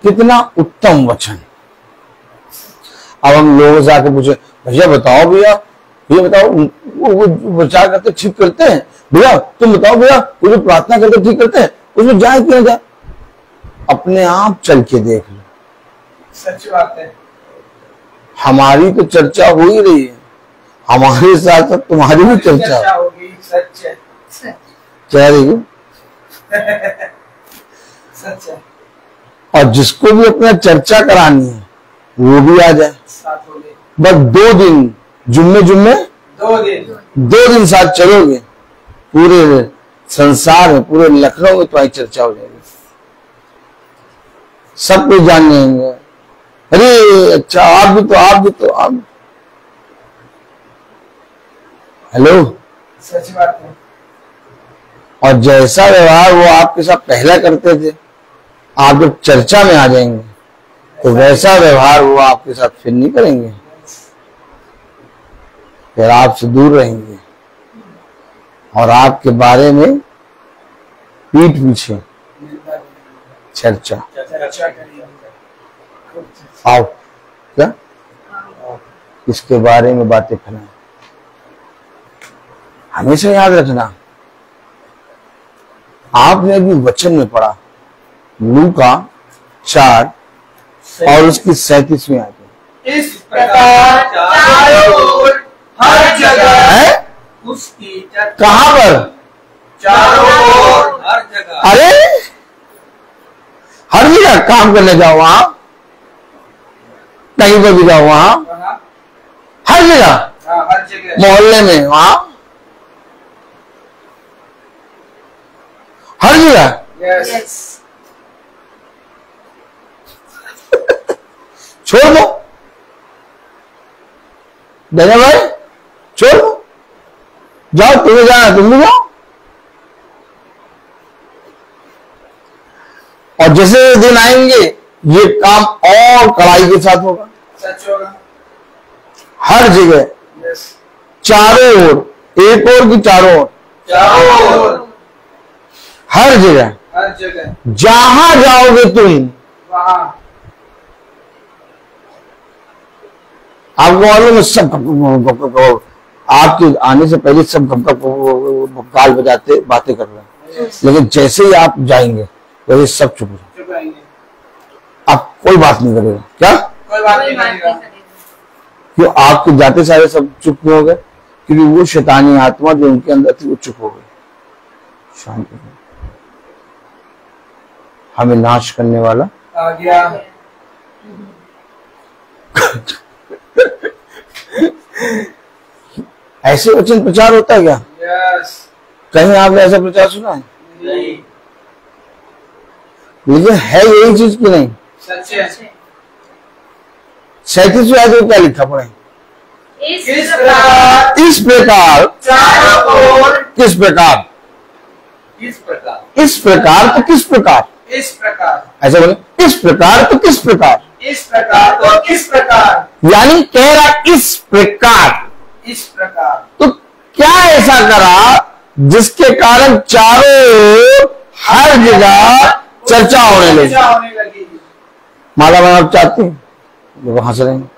कितना उत्तम वचन। अब हम लोगों से आके पूछे भैया बताओ भैया, ये बताओ वो प्रचार करते ठीक करते हैं, भैया तुम बताओ भैया वो जो प्रार्थना करते ठीक करते हैं, उसमें जाए क्यों जाए? अपने आप चल के देख लो। सच बात है। हमारी तो चर्चा हो ही रही है, हमारे साथ साथ तुम्हारी भी चर्चा होगी। सच है, कह रही हो। सच है। और जिसको भी अपना चर्चा करानी है वो भी आ जाए। बस 2 दिन जुम्मे 2 दिन साथ चलोगे, पूरे संसार में पूरे लखनऊ में तुम्हारी चर्चा हो जाएगी। सब कोई जान जाएंगे, अरे अच्छा आप भी तो हेलो। सच बात है। और जैसा व्यवहार वो आपके साथ पहला करते थे, आप जब चर्चा में आ जाएंगे तो वैसा व्यवहार वो आपके साथ फिर नहीं करेंगे, फिर आपसे दूर रहेंगे और आपके बारे में पीठ पीछे चर्चा। आओ क्या इसके बारे में बातें फैलाएं। हमेशा याद रखना, आपने अभी वचन में पढ़ा लूका 4 और उसकी 37वीं आयत। इस प्रकार चारों ओर हर जगह है उसकी चर्चा कहां पर? चारों ओर हर जगह। अरे हर जगह काम करने जाओ, वहां कहीं पर भी जाओ, वहां हर जगह, हर जगह मोहल्ले में, वहां हर जगह। यस। छोड़ दो धन्य भाई, छोड़ दो, जाओ तुम्हें जाना तुम भी जाओ। और जैसे दिन आएंगे ये काम और कड़ाई के साथ होगा। सच होगा। हर जगह यस। चारों ओर, एक और की चारों ओर, चारों ओर हर जगह, हर जगह जहां जाओगे तुम। वहां आपको मालूम है सब आपके आने से पहले सब गाल बजाते बातें कर रहे हैं, लेकिन जैसे ही आप जाएंगे वैसे सब चुप हो रहेंगे। आप कोई बात नहीं करेगा। क्या कोई बात नहीं करेगा। क्यों? आपके जाते सारे सब चुप क्यों हो गए? क्योंकि वो शैतानी आत्मा जो उनके अंदर थी वो चुप हो गई। शांत हो गई। हमें नाश करने वाला आ गया। ऐसे वचन प्रचार होता है क्या? यस। कहीं आपने ऐसा प्रचार सुना है? नहीं। लेकिन है यही चीज की नहीं। सच है। 37वीं आयत में क्या लिखा पड़े? इस प्रकार इस प्रकार चारों ओर किस प्रकार? इस प्रकार इस प्रकार तो किस प्रकार? इस प्रकार ऐसा बोले इस प्रकार तो किस प्रकार? इस प्रकार तो किस प्रकार? यानी कह रहा इस प्रकार। इस प्रकार तो क्या ऐसा करा जिसके कारण चारों ओर हर जगह चर्चा होने लगी? चर्चा होने लगी। माला बनाना चाहती हैं? लोग हंस रहे हैं।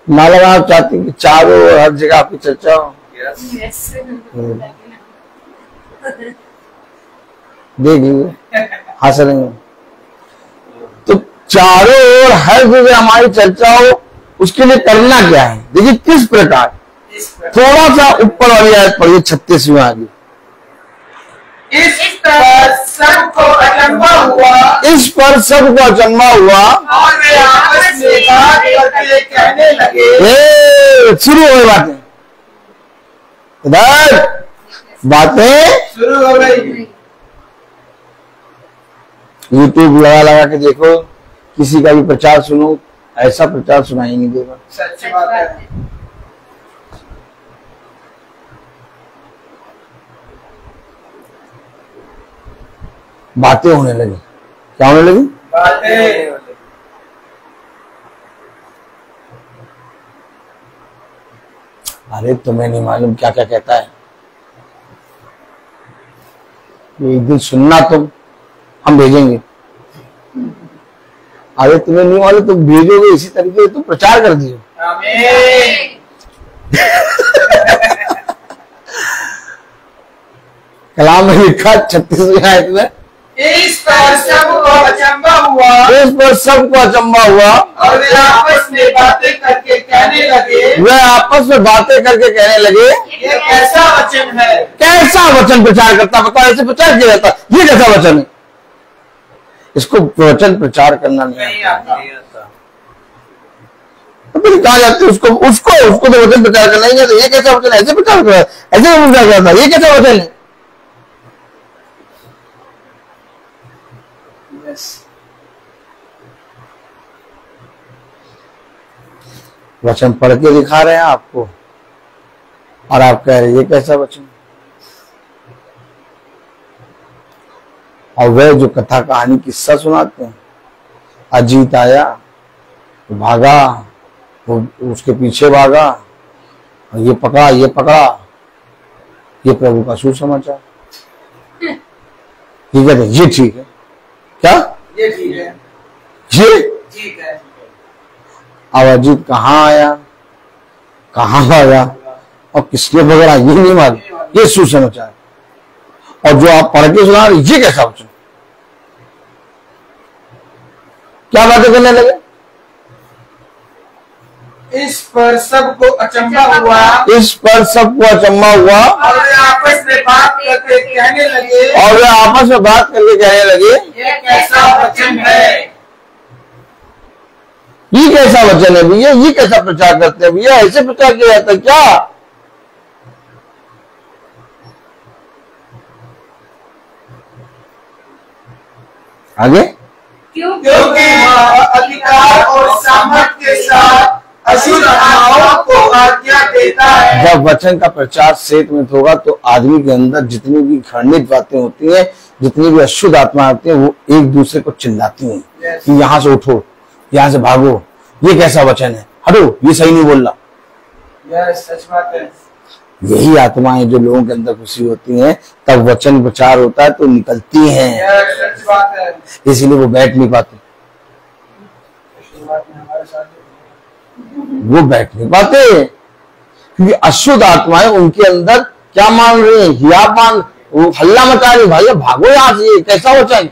मालूम आप चाहती कि चारों ओर हर जगह आपकी चर्चा हो। देख लीजिए हंस रहे हैं। तो चारों ओर हर जगह हमारी चर्चा हो, उसके लिए करना क्या है? देखिए किस प्रकार। थोड़ा सा ऊपर वाली आयत पढ़िए 36वीं आगे। इस पर सबको अचंभा हुआ, इस पर सबको अचंभा हुआ और वे आपस में बात करके कहने लगे। शुरू हो गई बातें, इधर बातें शुरू हो गई। यूट्यूब लगा लगा के देखो, किसी का भी प्रचार सुनो, ऐसा प्रचार सुनाई नहीं देगा। सच बात है। बातें होने लगी। क्या होने लगी? बातें। अरे तुम्हें नहीं मालूम क्या क्या कहता है। ये एक दिन सुनना, तुम हम भेजेंगे। अरे तुम्हें नहीं मालूम, तुम भेजोगे इसी तरीके से तुम प्रचार कर दियो। आमीन। कलाम में लिखा 36वीं आयत में, इस पर सबको अचंभा हुआ, इस पर सबको अचंभा हुआ और वे आपस में बातें करके कहने लगे। वे आपस में बातें करके कहने लगे, ये कैसा वचन है? कैसा वचन प्रचार करता? बताओ, ऐसे प्रचार किया जाता? ये कैसा वचन है? इसको वचन प्रचार करना नहीं आता। तो फिर कहा जाते उसको उसको उसको तो वचन प्रचार करना ही आता। ये कैसा वचन है? ऐसे प्रचार कर, ऐसे प्रचार करता, ये कैसा वचन है? वचन पढ़ के दिखा रहे हैं आपको और आप कह रहे हैं ये कैसा वचन? और वह जो कथा कहानी किस्सा सुनाते हैं, अजीत आया तो भागा, वो उसके पीछे भागा और ये पकड़ा, ये पकड़ा, ये प्रभु का सुसमाचार। ये कहते ये ठीक है। क्या ये ठीक है? ये ठीक है। अब अजीत कहाँ आया, कहाँ भागा और किसने पकड़ा, ये नहीं मालूम। ये सुसमाचार। और जो आप पढ़ के सुना रहे, ये कैसा वचन? क्या बातें करने लगे? इस पर सबको अचंभा हुआ, इस पर सबको अचंभा हुआ और वे आपस में बात करके कहने लगे। और वे आपस में बात करके कहने लगे, ये कैसा वचन है? ये कैसा वचन है भैया? ये कैसा प्रचार करते हैं भैया? ऐसे प्रचार किया जाता है क्या? आगे, क्योंकि वह अधिकार और सामर्थ्य के साथ अशुद्ध आत्माओं को आज्ञा देता है। जब वचन का प्रचार सेतमित होगा तो आदमी के अंदर जितनी भी घृणित बातें होती हैं, जितनी भी अशुद्ध आत्मा होती है, वो एक दूसरे को चिल्लाती हैं कि यहाँ से उठो, यहाँ से भागो, ये कैसा वचन है, हटो, ये सही नहीं बोल रहा। सच बात है। यही आत्माएं जो लोगों के अंदर घुसी होती हैं, तब वचन प्रचार होता है तो निकलती हैं। सच बात है। इसीलिए वो बैठ नहीं पाते, वो बैठ नहीं पाते क्योंकि अशुद्ध आत्माएं उनके अंदर क्या मान रही है, हिया मान, वो हल्ला मचा रही, भाई भागो यहाँ से, कैसा वचन?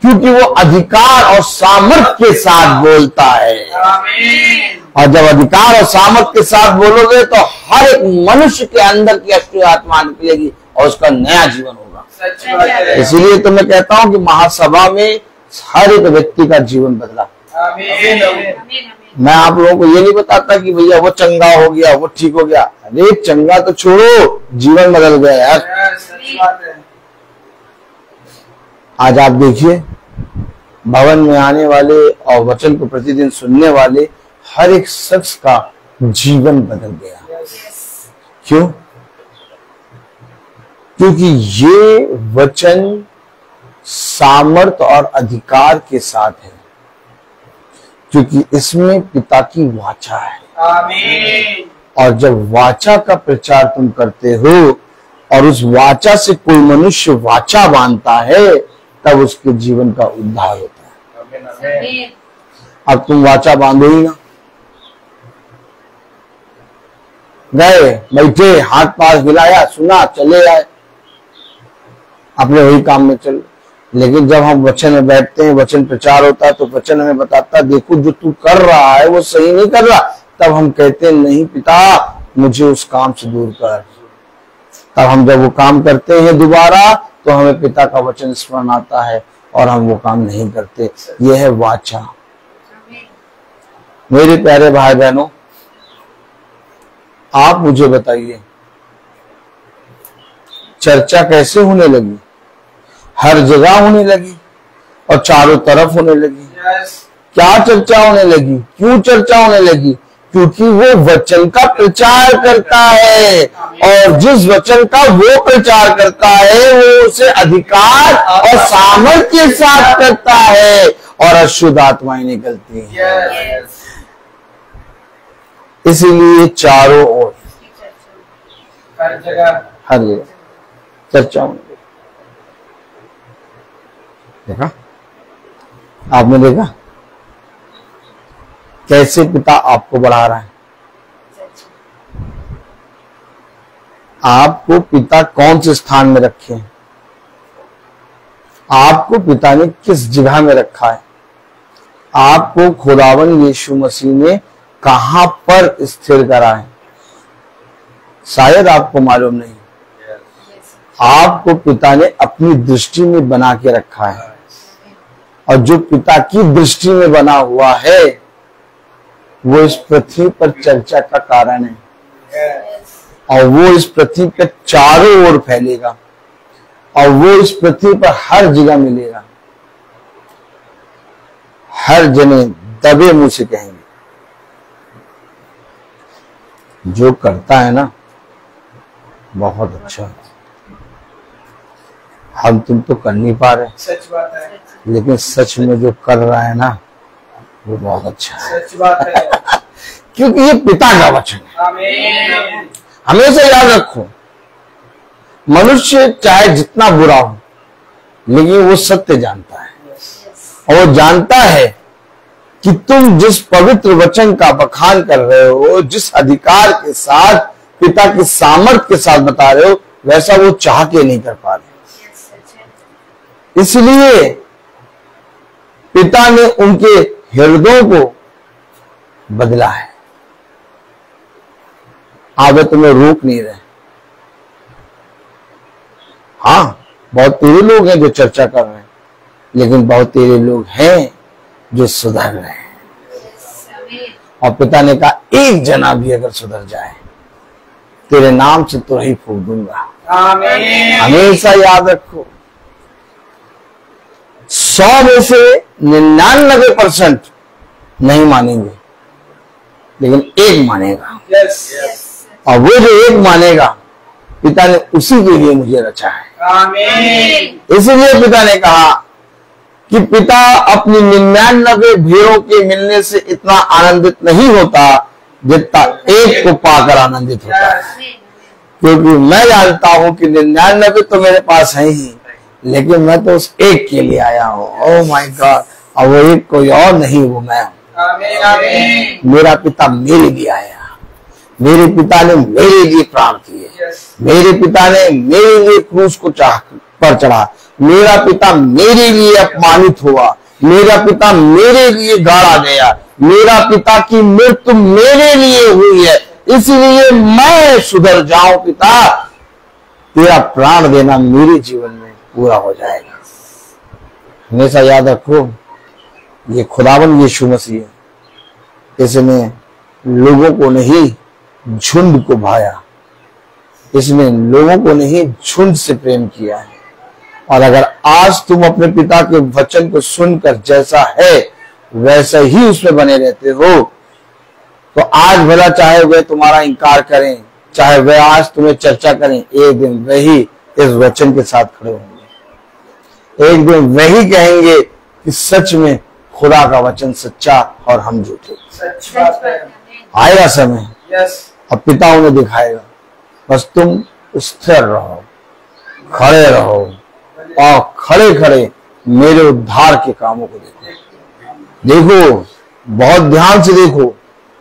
क्योंकि वो अधिकार और सामर्थ्य के साथ बोलता है। आमीन। और जब अधिकार और सामर्थ्य के साथ बोलोगे तो हर एक मनुष्य के अंदर की अशुद्ध आत्मा निकलेगी और उसका नया जीवन होगा। सच बात है। इसीलिए तो मैं कहता हूं कि महासभा में हर एक व्यक्ति का जीवन बदला। आमीन। मैं आप लोगों को ये नहीं बताता कि भैया वो चंगा हो गया, वो ठीक हो गया। अरे चंगा तो छोड़ो, जीवन बदल गया यार। सच बात है। आज आप देखिए, भवन में आने वाले और वचन को प्रतिदिन सुनने वाले हर एक शख्स का जीवन बदल गया। क्यों? क्योंकि ये वचन सामर्थ और अधिकार के साथ है, क्योंकि इसमें पिता की वाचा है। आमीन। और जब वाचा का प्रचार तुम करते हो और उस वाचा से कोई मनुष्य वाचा बांधता है, तब उसके जीवन का उद्धार होता है। अब तुम वाचा बांधो ही ना, गए, बैठे, हाथ पास हिलाया, सुना, चले आए, अपने वही काम में चल। लेकिन जब हम वचन में बैठते हैं, वचन प्रचार होता है, तो वचन हमें बताता है देखो जो तू कर रहा है वो सही नहीं कर रहा। तब हम कहते हैं नहीं पिता, मुझे उस काम से दूर कर। तब हम जब वो काम करते हैं दोबारा, तो हमें पिता का वचन स्मरण आता है और हम वो काम नहीं करते। यह है वाचा। मेरे प्यारे भाई बहनों, आप मुझे बताइए चर्चा कैसे होने लगी? हर जगह होने लगी और चारों तरफ होने लगी। क्या चर्चा होने लगी? क्यों चर्चा होने लगी? क्योंकि वो वचन का प्रचार करता है, और जिस वचन का वो प्रचार करता है वो उसे अधिकार और सामर्थ्य के साथ करता है और अशुद्ध आत्माएं निकलती हैं। इसीलिए चारों ओर हर जगह चर्चा होने लगी। देखा, आपने देखा कैसे पिता आपको बढ़ा रहा है। आपको पिता कौन से स्थान में रखे हैं? आपको पिता ने किस जगह में रखा है? आपको खुदावन यीशु मसीह ने कहां पर स्थिर करा है? शायद आपको मालूम नहीं। आपको पिता ने अपनी दृष्टि में बना के रखा है, और जो पिता की दृष्टि में बना हुआ है वो इस पृथ्वी पर चर्चा का कारण है, और वो इस पृथ्वी पर चारों ओर फैलेगा, और वो इस पृथ्वी पर हर जगह मिलेगा। हर जने दबे मुंह से कहेंगे जो करता है ना बहुत अच्छा, हम तुम तो कर नहीं पा रहे, सच बात है, लेकिन सच में जो कर रहा है ना वो बहुत अच्छा है। सच बात है। क्योंकि ये पिता का वचन है। आमीन। हमेशा याद रखो, मनुष्य चाहे जितना बुरा हो, लेकिन वो सत्य जानता है, और वो जानता है कि तुम जिस पवित्र वचन का बखान कर रहे हो, जिस अधिकार के साथ, पिता की सामर्थ के साथ बता रहे हो, वैसा वो चाह के नहीं कर पा रहे। इसलिए पिता ने उनके हृदयों को बदला है। आगे तुम्हें रोक नहीं रहे। हाँ, बहुत तेरे लोग हैं जो चर्चा कर रहे हैं, लेकिन बहुत तेरे लोग हैं जो सुधर रहे हैं। और पिता ने कहा एक जना भी अगर सुधर जाए तेरे नाम से तो ही फूक दूंगा। आमीन। हमेशा याद रखो, 100 में से 99% नहीं मानेंगे, लेकिन एक मानेगा। यस। और वो जो एक मानेगा, पिता ने उसी के लिए मुझे रचा है। आमीन। इसलिए पिता ने कहा कि पिता अपनी 99 भेड़ों के मिलने से इतना आनंदित नहीं होता जितना एक को पाकर आनंदित होता है। क्योंकि मैं जानता हूं कि 99 तो मेरे पास है ही, लेकिन मैं तो उस एक के लिए आया हूं। ओह माय गॉड, और वो एक कोई और नहीं, वो मैं हूं। आमीन। आमीन। मेरा पिता मेरे लिए आया, मेरे पिता ने मेरे लिए प्राण किए, मेरे पिता ने मेरे लिए क्रूस को पर चढ़ा, मेरा पिता मेरे लिए अपमानित हुआ, मेरा पिता मेरे लिए गाड़ा गया, मेरा पिता की मृत्यु मेरे लिए हुई है। इसलिए मैं सुधर जाऊं पिता, तेरा प्राण देना मेरे जीवन में पूरा हो जाएगा। हमेशा याद रखो, ये खुदावन यीशु मसीह है। इसने लोगों को नहीं झुंड को भाया, इसने लोगों को नहीं झुंड से प्रेम किया है। और अगर आज तुम अपने पिता के वचन को सुनकर जैसा है वैसा ही उसमें बने रहते हो, तो आज भला चाहे वे तुम्हारा इनकार करें, चाहे वे आज तुम्हें चर्चा करें, एक दिन वही इस वचन के साथ खड़े होंगे। एक दिन वही कहेंगे कि सच में खुदा का वचन सच्चा और हम झूठे। सच बात है। आएगा समय, यस। और पिता उन्हें दिखाएगा। बस तुम स्थिर रहो, खड़े रहो, और खड़े खड़े मेरे उद्धार के कामों को देखो। देखो, बहुत ध्यान से देखो,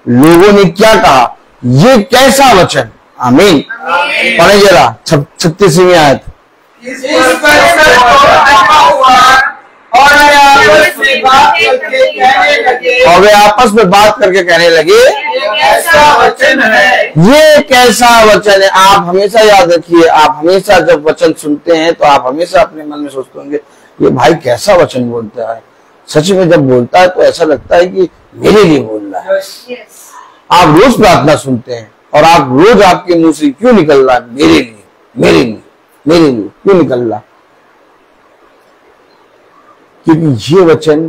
लोगों ने क्या कहा। ये कैसा वचन, आमीन। पढ़े जरा 36वीं आयत। इस वचन को अटका हुआ और वे आपस में बात करके कहने लगे, और वे आपस में बात करके कहने लगे, ये कैसा वचन है। ये कैसा वचन है। आप हमेशा याद रखिए, आप हमेशा जब वचन सुनते हैं तो आप हमेशा अपने मन में सोचते होंगे ये भाई कैसा वचन बोलता है। सच में जब बोलता है तो ऐसा लगता है कि मेरे लिए बोल रहा है। आप रोज प्रार्थना सुनते हैं और आप रोज आपके मुंह से क्यों निकल रहा है मेरे लिए, मेरे लिए, मेरे लिए क्यों निकल रहा? क्योंकि ये वचन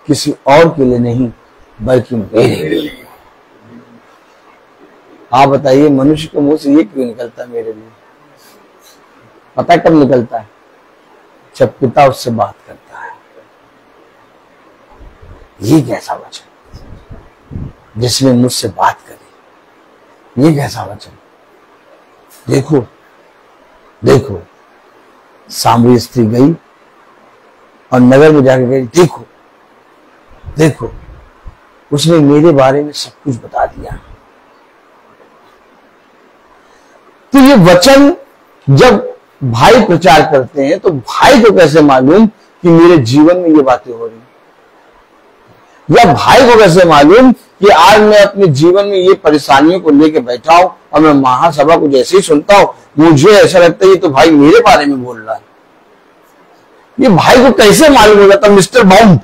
किसी और के लिए नहीं बल्कि मेरे लिए। आप बताइए मनुष्य के मुंह से ये क्यों निकलता है मेरे लिए? पता है कब निकलता है? जब पिता उससे बात करता है। ये कैसा वचन जिसने मुझसे बात करी, ये कैसा वचन। देखो देखो, सामरी स्त्री गई और नगर में जाकर गई, देखो देखो उसने मेरे बारे में सब कुछ बता दिया। तो ये वचन जब भाई प्रचार करते हैं तो भाई को कैसे मालूम कि मेरे जीवन में ये बातें हो रही, या भाई को कैसे मालूम कि आज मैं अपने जीवन में ये परेशानियों को लेकर बैठा हूं और मैं महासभा को जैसे ही सुनता हूं मुझे ऐसा लगता है ये तो भाई मेरे बारे में बोल रहा है। ये भाई को कैसे मालूम हो जाता? मिस्टर बाउंड,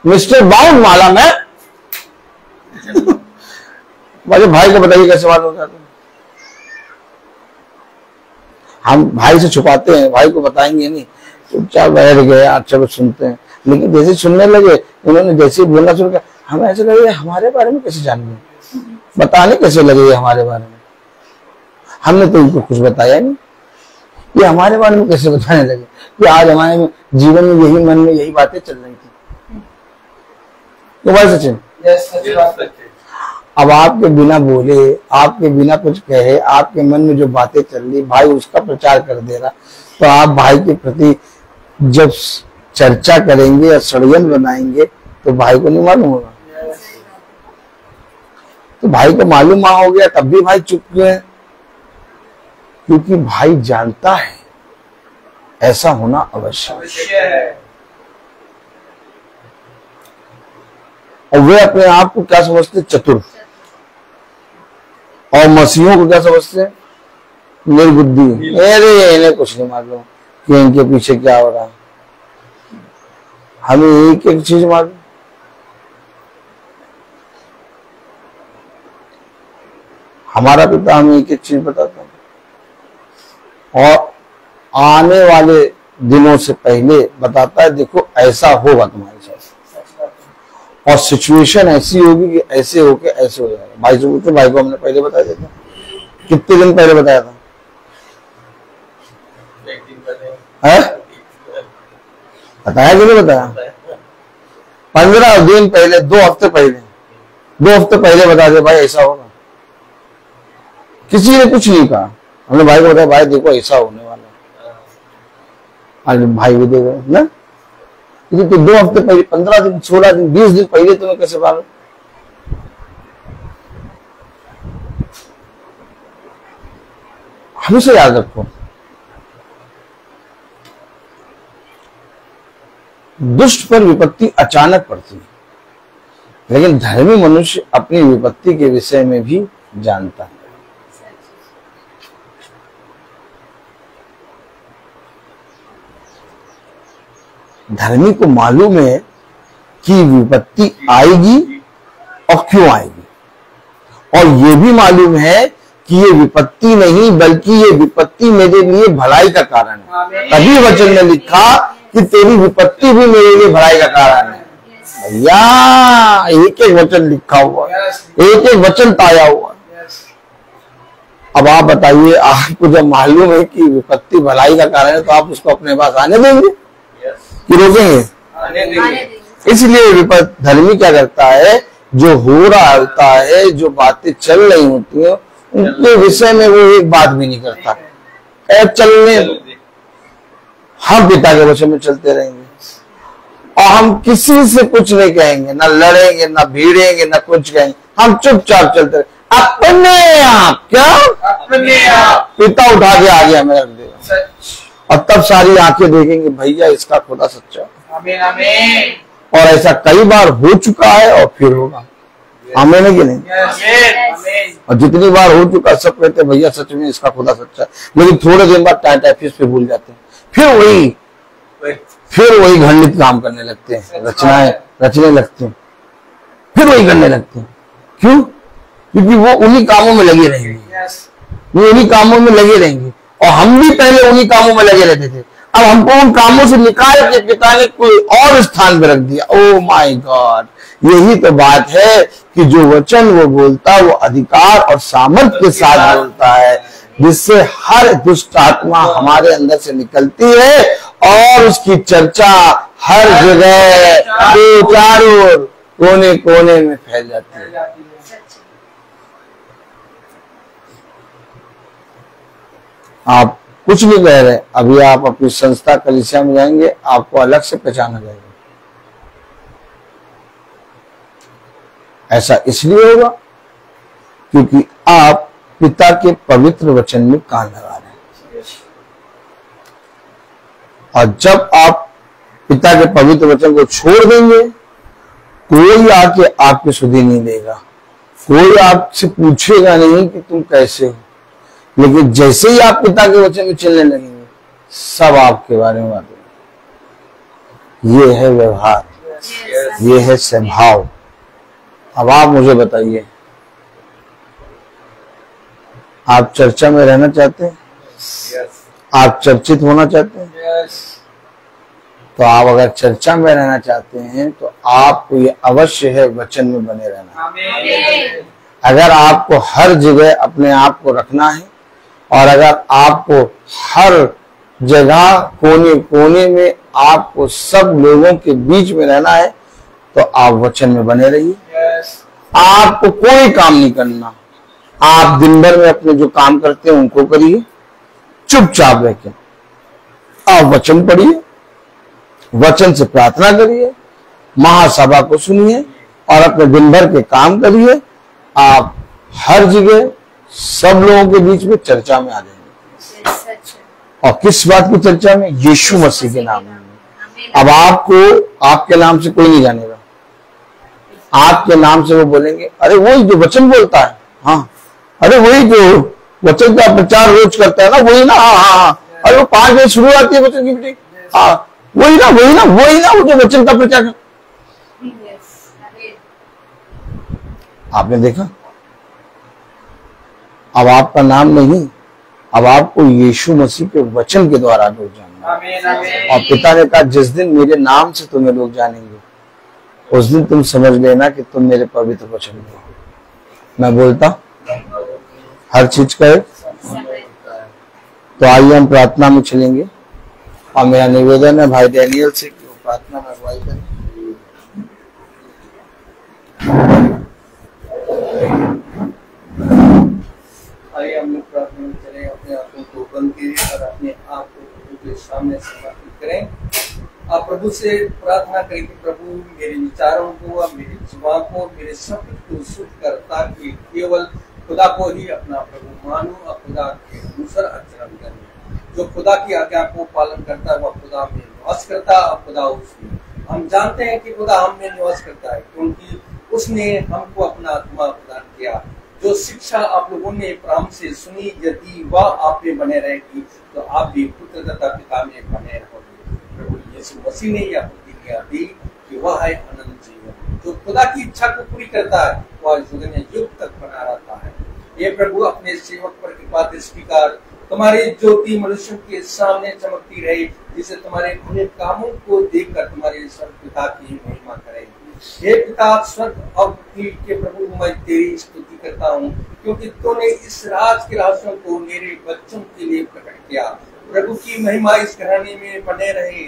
मिस्टर बाउंड माला मैं मुझे भाई को बताइए कैसे बात हो जाती है। हम भाई से छुपाते हैं, भाई को बताएंगे नहीं, चुपचाप बैठ गए, अच्छा कुछ सुनते हैं। लेकिन जैसे सुनने लगे उन्होंने जैसे बोलना शुरू किया, हमें ऐसा लगे हमारे बारे में कैसे जान गए, बताने कैसे लगे हमारे बारे में। हमने तो उनको कुछ बताया नहीं, ये हमारे बारे में कैसे बताने लगे कि आज हमारे जीवन में यही मन में यही बातें चल रही थी। तो भाई सचिन, अब आपके बिना बोले, आपके बिना कुछ कहे, आपके मन में जो बातें चल रही, भाई उसका प्रचार कर दे रहा, तो आप भाई के प्रति जब चर्चा करेंगे या षड्यंत्र बनाएंगे तो भाई को नहीं मालूम होगा। तो भाई को मालूम हो गया तब भी भाई चुप क्यों है? क्योंकि भाई जानता है ऐसा होना आवश्यक है। और वे अपने आप को क्या समझते? चतुर। और मसीहों को क्या समझते? निर्बुद्धि। अरे इन्हें कुछ नहीं मालूम कि इनके पीछे क्या हो रहा है, हमें एक एक चीज मालूम। हमारा पिता हमें एक एक चीज बताता है और आने वाले दिनों से पहले बताता है, देखो ऐसा होगा तुम्हारे साथ और सिचुएशन ऐसी होगी कि ऐसे होके ऐसे हो जाएगा। भाई से पूछो, भाई को हमने पहले बताया था, कितने दिन पहले बताया था? है? बताया कि नहीं बताया? 15 दिन पहले, 2 हफ्ते पहले, 2 हफ्ते पहले बता दे भाई ऐसा होगा। किसी ने कुछ नहीं कहा, हमने भाई को बताया भाई देखो ऐसा होने वाला है। भाई भी देगा ना, तो 2 हफ्ते पहले, 15 दिन, 16 दिन, 20 दिन पहले तुम्हें कैसे मालूम? हमेशा याद रखो, दुष्ट पर विपत्ति अचानक पड़ती है, लेकिन धर्मी मनुष्य अपनी विपत्ति के विषय में भी जानता है। धर्मी को मालूम है कि विपत्ति आएगी और क्यों आएगी, और ये भी मालूम है कि ये विपत्ति नहीं बल्कि ये विपत्ति मेरे लिए भलाई का कारण है। तभी वचन में लिखा कि तेरी विपत्ति भी मेरे लिए भलाई का कारण है। भैया एक एक वचन लिखा हुआ, एक एक वचन ताया हुआ। अब आप बताइए, आपको जब मालूम है कि विपत्ति भलाई का कारण है तो आप उसको अपने पास आने देंगे कि रोकेंगे? इसलिए धर्मी क्या करता है, जो हो रहा होता है, जो बातें चल रही होती है उनके विषय में वो एक बात भी नहीं करता, चलने हम पिता के वचन में चलते रहेंगे। और हम किसी से कुछ नहीं कहेंगे, ना लड़ेंगे, ना भिड़ेंगे, ना कुछ कहेंगे, हम चुपचाप चलते रहे अपने आप। क्या? अपने आप। पिता उठा के आगे हमें रख देगा, सच। और तब सारी आंखें देखेंगे भैया इसका खुदा सच्चा। आमीन आमीन। और ऐसा कई बार हो चुका है और फिर होगा। आमीन है कि नहीं? आमीन आमीन। और जितनी बार हो चुका सब कहते हैं भैया सच में इसका खुदा सच्चा है, लेकिन थोड़े दिन बाद टाइफिस पे भूल जाते हैं, फिर वही घंडित काम करने लगते हैं, रचनाएं रचने लगते हैं, फिर वही करने लगते हैं। क्यों? क्योंकि वो उन्हीं कामों में लगे रहेंगे, वो उन्हीं कामों में लगे रहेंगे। और हम भी पहले उन्हीं कामों में लगे रहते थे, अब हमको उन कामों से निकाल के पिता ने कोई और स्थान पे रख दिया। ओह माय गॉड, यही तो बात है कि जो वचन वो बोलता है वो अधिकार और सामर्थ्य के साथ बोलता है, जिससे हर दुष्ट आत्मा हमारे अंदर से निकलती है और उसकी चर्चा हर जगह चारों ओर कोने कोने में फैल जाती है। आप कुछ नहीं कह रहे, अभी आप अपनी संस्था कलीसिया में जाएंगे, आपको अलग से पहचाना जाएगा। ऐसा इसलिए होगा क्योंकि आप पिता के पवित्र वचन में कान लगा रहे हैं। और जब आप पिता के पवित्र वचन को छोड़ देंगे, कोई आके आपकी सुधि नहीं देगा, कोई आपसे पूछेगा नहीं कि तुम कैसे हो। लेकिन जैसे ही आप पिता के वचन में चलने लगेंगे, सब आपके बारे में बातें। ये है व्यवहार, ये है स्वभाव। अब आप मुझे बताइए, आप चर्चा में रहना चाहते हैं? आप चर्चित होना चाहते हैं? तो आप अगर चर्चा में रहना चाहते हैं तो आपको ये अवश्य है वचन में बने रहना। अगर आपको हर जगह अपने आप को रखना है और अगर आपको हर जगह कोने कोने में आपको सब लोगों के बीच में रहना है तो आप वचन में बने रहिए। आपको कोई काम नहीं करना, आप दिन भर में अपने जो काम करते हैं उनको करिए, चुपचाप रह के आप वचन पढ़िए, वचन से प्रार्थना करिए, महासभा को सुनिए और अपने दिन भर के काम करिए। आप हर जगह सब लोगों के बीच में चर्चा में आ जाएंगे। और किस बात की चर्चा में? यीशु मसीह के नाम में। अब आपको आपके नाम से कोई नहीं जानेगा, आपके नाम से वो बोलेंगे अरे वही जो वचन बोलता है, हाँ अरे वही जो वचन का प्रचार रोज करता है ना, वही ना, हाँ हाँ हाँ, अरे वो 5 बजे शुरू आती है वचन की मीटिंग, हाँ वही ना वो जो वचन का प्रचार कर। आपने देखा, अब आपका नाम नहीं, अब आपको यीशु मसीह के वचन के द्वारा लोग जानना। और पिता ने कहा जिस दिन मेरे नाम से तुम्हें लोग जानेंगे उस दिन तुम समझ लेना कि तुम मेरे पवित्र वचन में हो। मैं बोलता हर चीज का एक। तो आइए हम प्रार्थना में चलेंगे और मेरा निवेदन है भाई डैनियल से कि वो प्रार्थना में अगुवाई करें। आइए हम लोग प्रार्थना में चलें, अपने आंखों को बंद कीजिए और अपने आप को प्रभु के सामने समर्पित करें। आप प्रभु से प्रार्थना करें कि प्रभु मेरे विचारों को, मेरी जुबान को, मेरे शब्द को शुद्ध कर, ताकि केवल खुदा को ही अपना प्रभु मानो और खुदा के अनुसार आचरण करें। जो खुदा की आज्ञा को पालन करता है वह खुदा में निवास करता है और खुदा उसमें। हम जानते हैं कि खुदा हम में निवास करता है क्योंकि उसने हमको अपना आत्मा प्रदान किया। जो शिक्षा आप लोगों ने प्रारंभ से सुनी, यदि वह आप में बने रहेगी तो आप भी पुत्र तथा पिता में बने रहोगे। प्रभु यीशु मसीह ने यह प्रतिज्ञा दी कि वह है अनंत जीवन। जो खुदा की इच्छा को पूरी करता है वह युग में युग तक बना रहता है। ये प्रभु अपने सेवक पर कृपा दृष्टि कर तुम्हारी ज्योति मनुष्यों के सामने चमकती रहे, जिससे तुम्हारे भले कामों को देखकर तुम्हारे स्वर्ग पिता की महिमा करेगी। हे पिता स्वर्ग और पृथ्वी के प्रभु, मैं तेरी स्तुति करता हूँ क्योंकि तूने इस राज के रहस्यों को मेरे बच्चों के लिए प्रकट किया। प्रभु की महिमा इस घराने में बने रहे।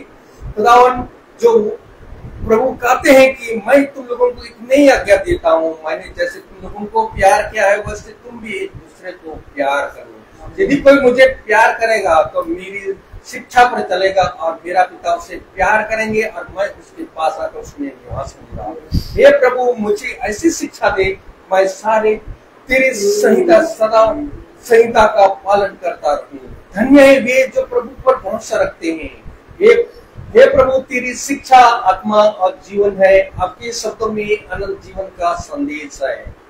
खुदावन, जो प्रभु कहते हैं कि मैं तुम लोगों को एक नई आज्ञा देता हूँ, मैंने जैसे तुम लोगों को प्यार किया है वैसे तुम भी एक दूसरे को प्यार करो। यदि कोई मुझे प्यार करेगा तो मेरी शिक्षा पर चलेगा और मेरा पिता उसे प्यार करेंगे और मैं उसके पास आकर उसमें निवास करूंगा। हे प्रभु मुझे ऐसी शिक्षा दे, मैं सारे तेरी संहिता का पालन करता रहूं। धन्य है वे जो प्रभु पर भरोसा रखते हैं। हे प्रभु तेरी शिक्षा आत्मा और जीवन है, आपके शब्दों में अनंत जीवन का संदेश है।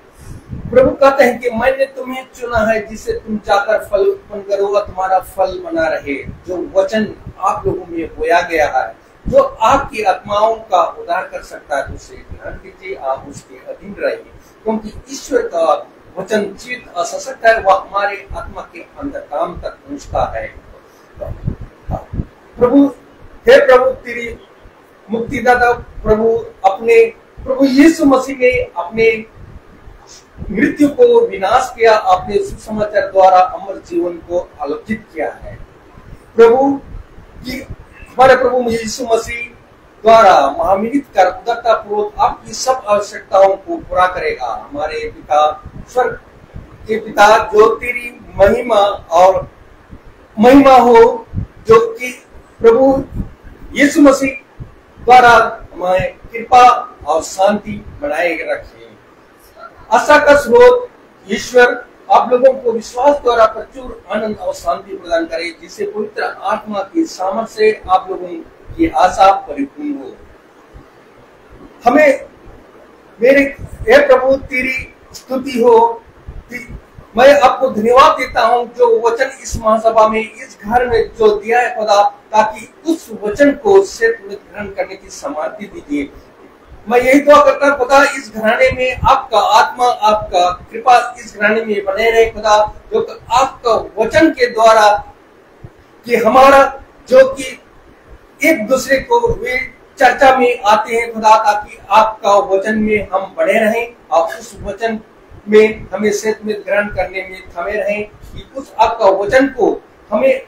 प्रभु कहते हैं कि मैंने तुम्हें चुना है जिससे तुम जाकर फल उत्पन्न करो और तुम्हारा फल बना रहे। जो वचन आप लोगों में बोया गया है, जो आपकी आत्माओं का उद्धार कर सकता है, उसे ध्यान दीजिए, आप उसके अधीन रहिए, क्योंकि ईश्वर का वचन जीवित और सशक्त है, वह हमारे आत्मा के अंदर काम तक पहुंचता है। प्रभु हे प्रभु तेरी मुक्तिदाता प्रभु यीशु मसीह ने अपने मृत्यु को विनाश किया, अपने सुसमाचार द्वारा अमर जीवन को आलोकित किया है। हमारे प्रभु यीशु मसीह द्वारा महामिलित कर उदारता पूर्वक आपकी सब आवश्यकताओं को पूरा करेगा। हमारे पिता स्वर्ग के पिता, जो तेरी महिमा हो, जो कि प्रभु यीशु मसीह द्वारा हमें कृपा और शांति बनाए रखे। आशा का स्रोत ईश्वर आप लोगों को विश्वास द्वारा प्रचुर आनंद और शांति प्रदान करे, जिससे पवित्र आत्मा की सामर्थ्य से आप लोगों की आशा परिपूर्ण हो। हमें मेरे प्रभु तेरी स्तुति हो। मैं आपको धन्यवाद देता हूँ जो वचन इस महासभा में, इस घर में जो दिया है खुदा, ताकि उस वचन को क्षेत्र में ग्रहण करने की सामर्थ्य दीजिए। मैं यही दुआ करता हूँ खुदा, इस घराने में आपका आत्मा, आपका कृपा इस घराने में बने रहे खुदा, जो आपका वचन के द्वारा कि हमारा जो कि एक दूसरे को वे चर्चा में आते हैं खुदा, ताकि आपका वचन में हम बने रहें और उस वचन में हमें क्षेत्र में ग्रहण करने में थमे रहें, कि उस आपका वचन को हमें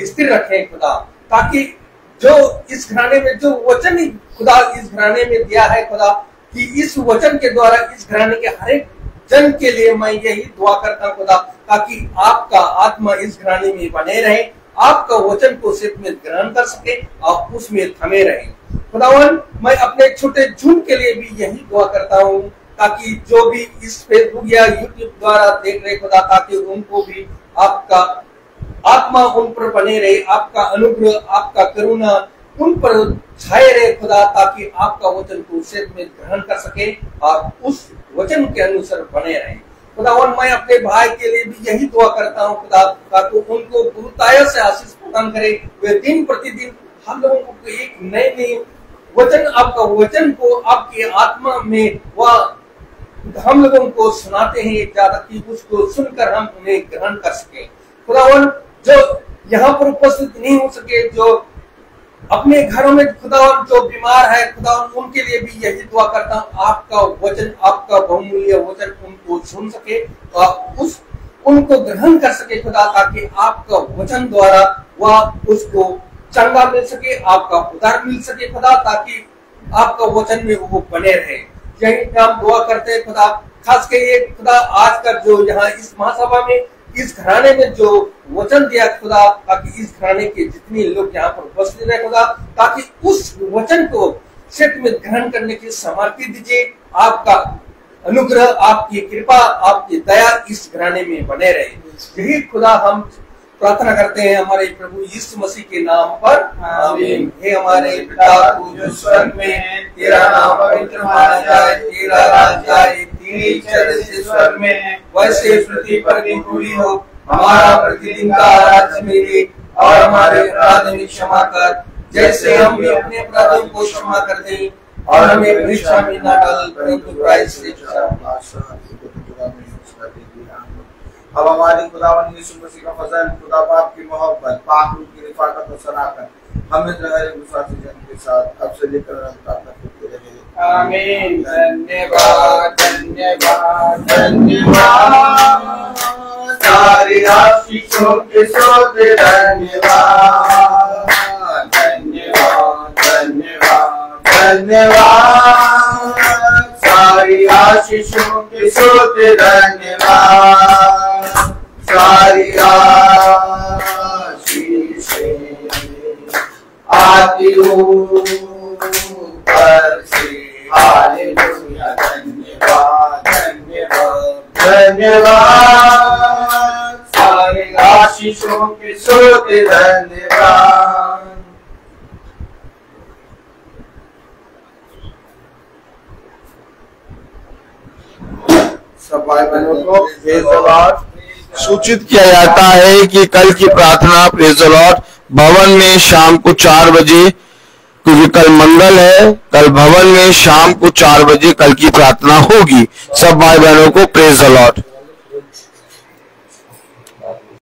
स्थिर रखें खुदा, ताकि जो इस घराने में जो वचन खुदा इस घराने में दिया है खुदा, कि इस वचन के द्वारा इस घराने के हर एक जन के लिए मैं यही दुआ करता हूँ खुदा, ताकि आपका आत्मा इस घराने में बने रहे, आपका वचन को सिर्फ में ग्रहण कर सके और उसमें थमे रहे। खुदावन, मैं अपने छोटे झुंड के लिए भी यही दुआ करता हूँ, ताकि जो भी इस फेसबुक या यूट्यूब द्वारा देख रहे खुदा, ताकि उनको भी आपका आत्मा उन पर बने रहे, आपका अनुग्रह, आपका करुणा उन पर छाए रहे खुदा, ताकि आपका वचन को क्षेत्र में ग्रहण कर सके और उस वचन के अनुसार बने रहे। खुदावन, मैं अपने भाई के लिए भी यही दुआ करता हूँ खुदा, ताकि उनको गुरुताय से आशीष प्रदान करे। वे दिन प्रतिदिन हम लोगों को एक नए वचन, आपका वचन को आपकी आत्मा में वह हम लोगों को सुनाते हैं, ज्यादा कि उसको सुनकर हम उन्हें ग्रहण कर सके। खुदावन, जो यहाँ पर उपस्थित नहीं हो सके, जो अपने घरों में खुदावन जो बीमार है खुदावन, उनके लिए भी यही दुआ करता हूँ, आपका वचन, आपका बहुमूल्य वचन उनको सुन सके और उनको ग्रहण कर सके खुदा, ताकि आपका वचन द्वारा वह उसको चंगा मिल सके, आपका उद्धार मिल सके खुदा, ताकि आपका वचन में वो बने रहे। यही हम दुआ करते हैं खुदा, खास कर ये खुदा आज का जो यहाँ इस महासभा में इस घराने में जो वचन दिया खुदा, ताकि इस घराने के जितने लोग यहाँ पर उपस्थित है खुदा, ताकि उस वचन को क्षेत्र में ग्रहण करने की सामर्थ्य दीजिए। आपका अनुग्रह, आपकी कृपा, आपकी दया इस घराने में बने रहे। यही खुदा हम प्रार्थना करते हैं हमारे प्रभु यीशु मसीह के नाम पर, आमीन। हे हमारे पिता तू जो स्वर्ग में है, तेरा नाम पवित्र माना जाए, तेरा राज्य आए, तेरी इच्छा जैसे स्वर्ग में है वैसे पृथ्वी पर भी पूरी हो। हमारा प्रतिदिन का आहार मिले और हमारे अपराध में क्षमा कर, जैसे हम भी अपने अपराधों को क्षमा करते हैं, और हमें परीक्षा में न डाल, परंतु क्राइस्ट से अब हमारे खुदावन यीशु मसीह का फजल, खुदा बाप की मोहब्बत, पाक रूह की रिफाकत और सलाकत हमें रहे विश्वासी जन के साथ अब से लेकर अनंत तक रहे। आमीन। धन्यवाद, धन्यवाद, धन्यवाद, सारी आशीषों के सोते धन्यवाद, धन्यवाद, धन्यवाद, धन्यवाद, सारी आशीषों के सोते धन्यवाद, सारी आशीषें आती ऊपर से। हालेलुया, धन्यवाद धन्यवाद धन्यवाद, सारे आशीषों के स्रोत धन्यवाद। सब भाई बहनों को प्रेज़ द लॉर्ड सूचित किया जाता है कि कल की प्रार्थना प्रेज़ द लॉर्ड भवन में शाम को 4 बजे, क्योंकि कल मंगल है, कल भवन में शाम को 4 बजे कल की प्रार्थना होगी। सब भाई बहनों को प्रेज़ द लॉर्ड।